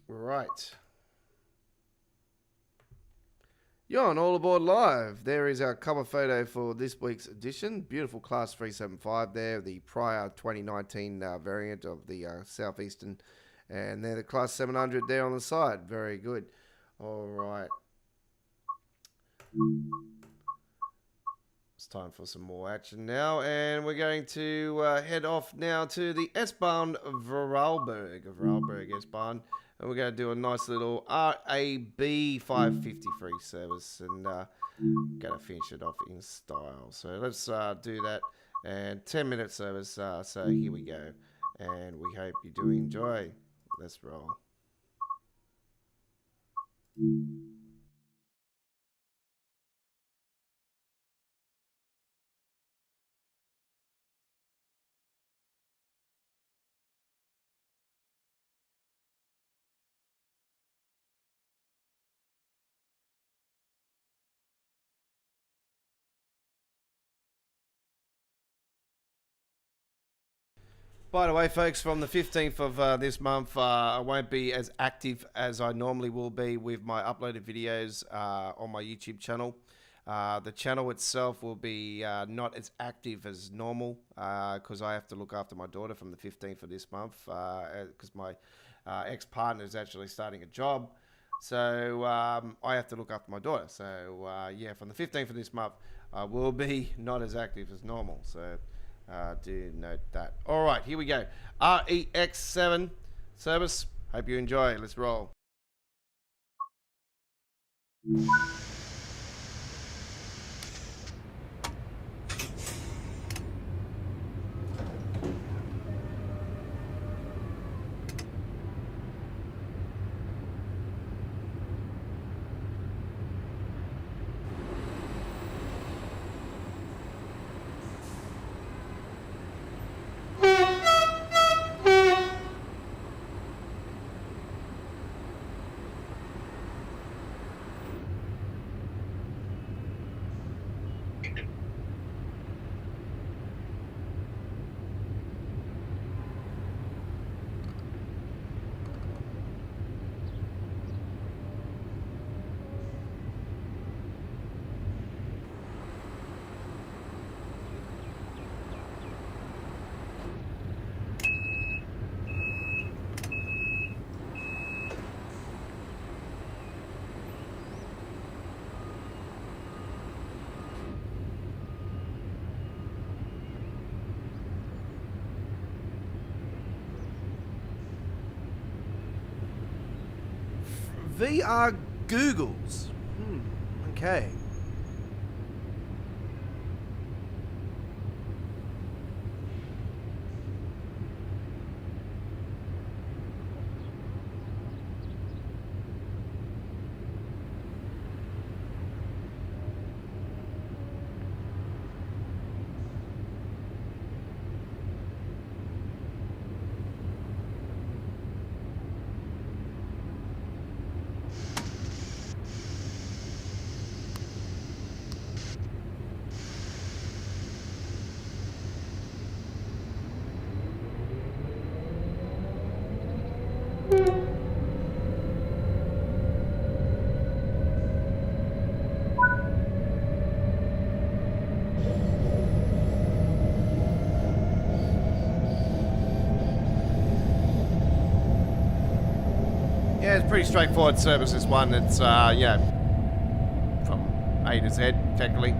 Speaker 1: Right. You're on All Aboard Live. There is our cover photo for this week's edition. Beautiful Class 375 there, the prior 2019 variant of the Southeastern. And they're the Class 700 there on the side. Very good. All right. It's time for some more action now, and we're going to head off now to the S-Bahn Vorarlberg S-Bahn. and we're going to do a nice little RAB 553 service, and going to finish it off in style. So let's do that, and 10-minute service. So here we go, and we hope you do enjoy. Let's roll. By the way, folks, from the 15th of this month, I won't be as active as I normally will be with my uploaded videos on my YouTube channel. The channel itself will be not as active as normal because I have to look after my daughter from the 15th of this month because my ex-partner is actually starting a job. So I have to look after my daughter. So yeah, from the 15th of this month, I will be not as active as normal. So do note that. All right, here we go. REX7 service. Hope you enjoy. Let's roll. VR Googles. Okay. Yeah, it's pretty straightforward service, this one. It's, yeah, from A to Z, technically.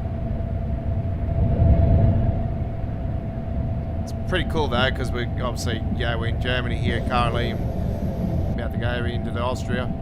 Speaker 1: It's pretty cool, though, because we're obviously, yeah, we're in Germany here currently. About to go into Austria.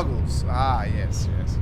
Speaker 1: goggles. Ah, yes, yes.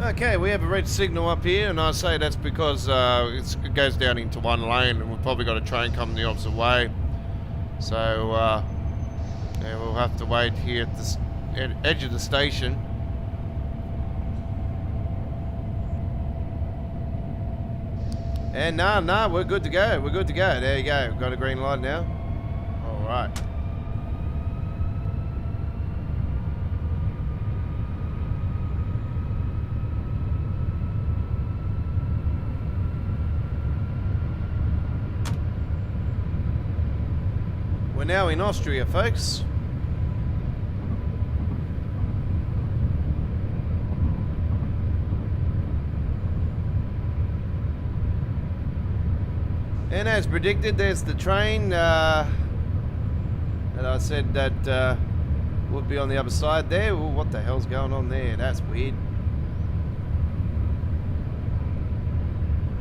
Speaker 1: Okay, we have a red signal up here, and I say that's because it goes down into one lane, and we've probably got a train coming the opposite way. So, yeah, we'll have to wait here at the edge of the station. And nah, we're good to go. We're good to go. There you go. We've got a green light now. All right. We're now in Austria, folks. And as predicted, there's the train that I said that would be on the other side there. Ooh, what the hell's going on there? That's weird.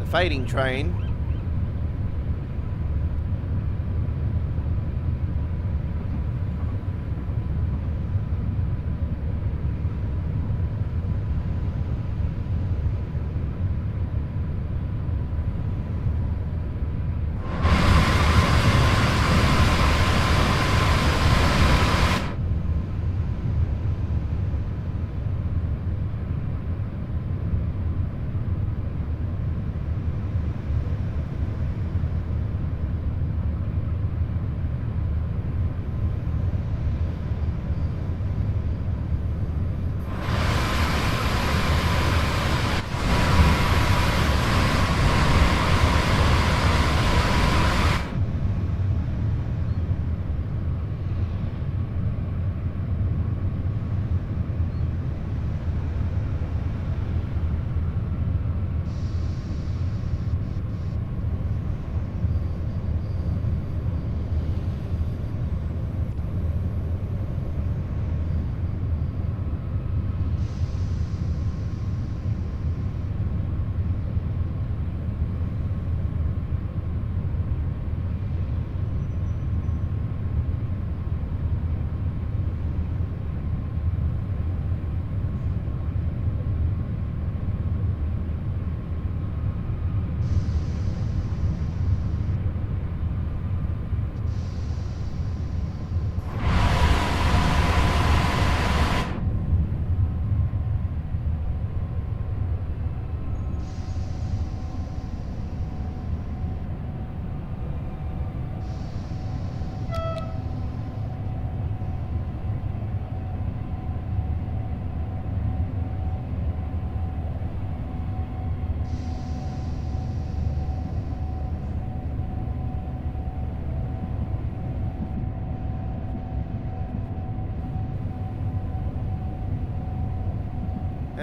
Speaker 1: The fading train.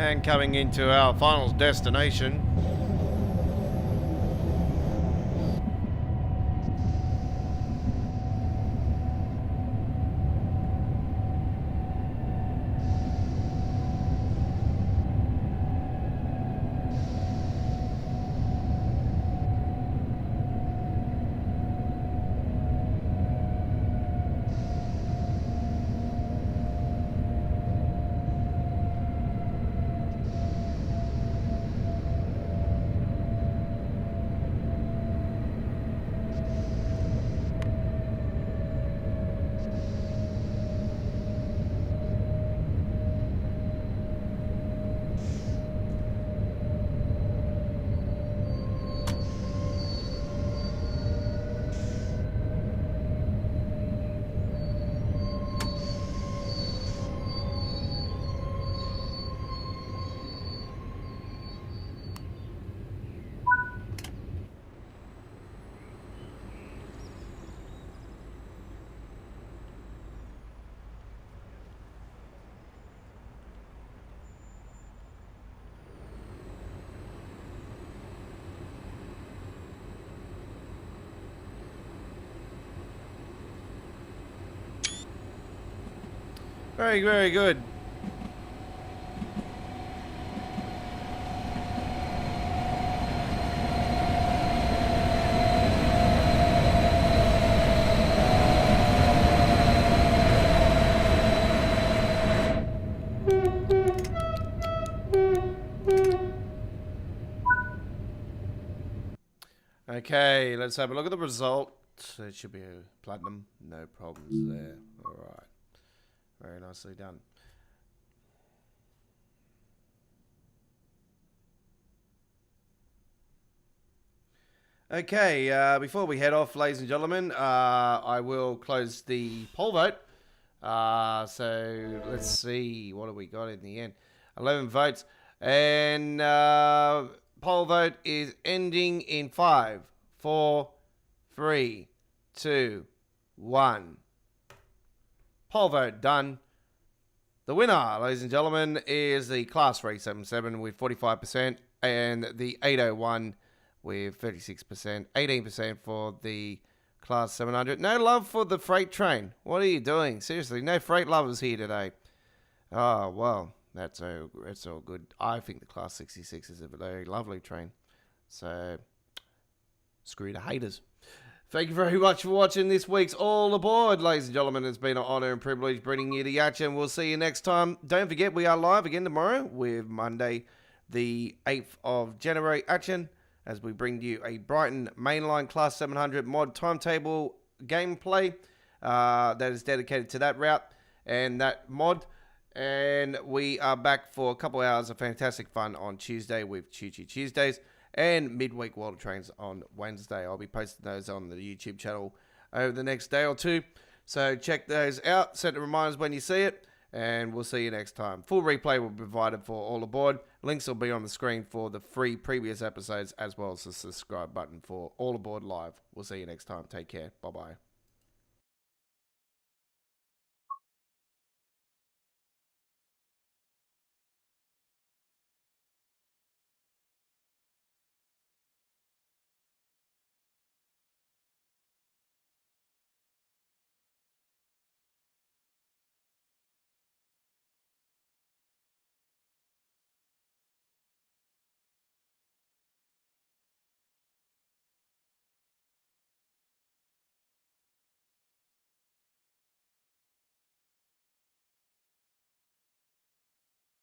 Speaker 1: And coming into our final destination. Very, very good. Okay, let's have a look at the result. It should be a platinum. No problems there. All right. Very nicely done. Okay, before we head off, ladies and gentlemen, I will close the poll vote. So let's see, what have we got in the end? 11 votes. And poll vote is ending in 5, 4, 3, 2, 1. Poll vote done. The winner, ladies and gentlemen, is the Class 377 with 45% and the 801 with 36%. 18% for the Class 700. No love for the freight train. What are you doing? Seriously, no freight lovers here today. Oh, well, that's all good. I think the Class 66 is a very lovely train. So, screw the haters. Thank you very much for watching this week's All Aboard, ladies and gentlemen. It's been an honour and privilege bringing you the action. We'll see you next time. Don't forget, we are live again tomorrow with Monday, the 8th of January action, as we bring you a Brighton Mainline Class 700 mod timetable gameplay that is dedicated to that route and that mod. And we are back for a couple hours of fantastic fun on Tuesday with Choo Choo Tuesdays. And midweek World of Trains on Wednesday. I'll be posting those on the YouTube channel over the next day or two. So check those out. Set the reminders when you see it. And we'll see you next time. Full replay will be provided for All Aboard. Links will be on the screen for the 3 previous episodes, as well as the subscribe button for All Aboard Live. We'll see you next time. Take care. Bye-bye.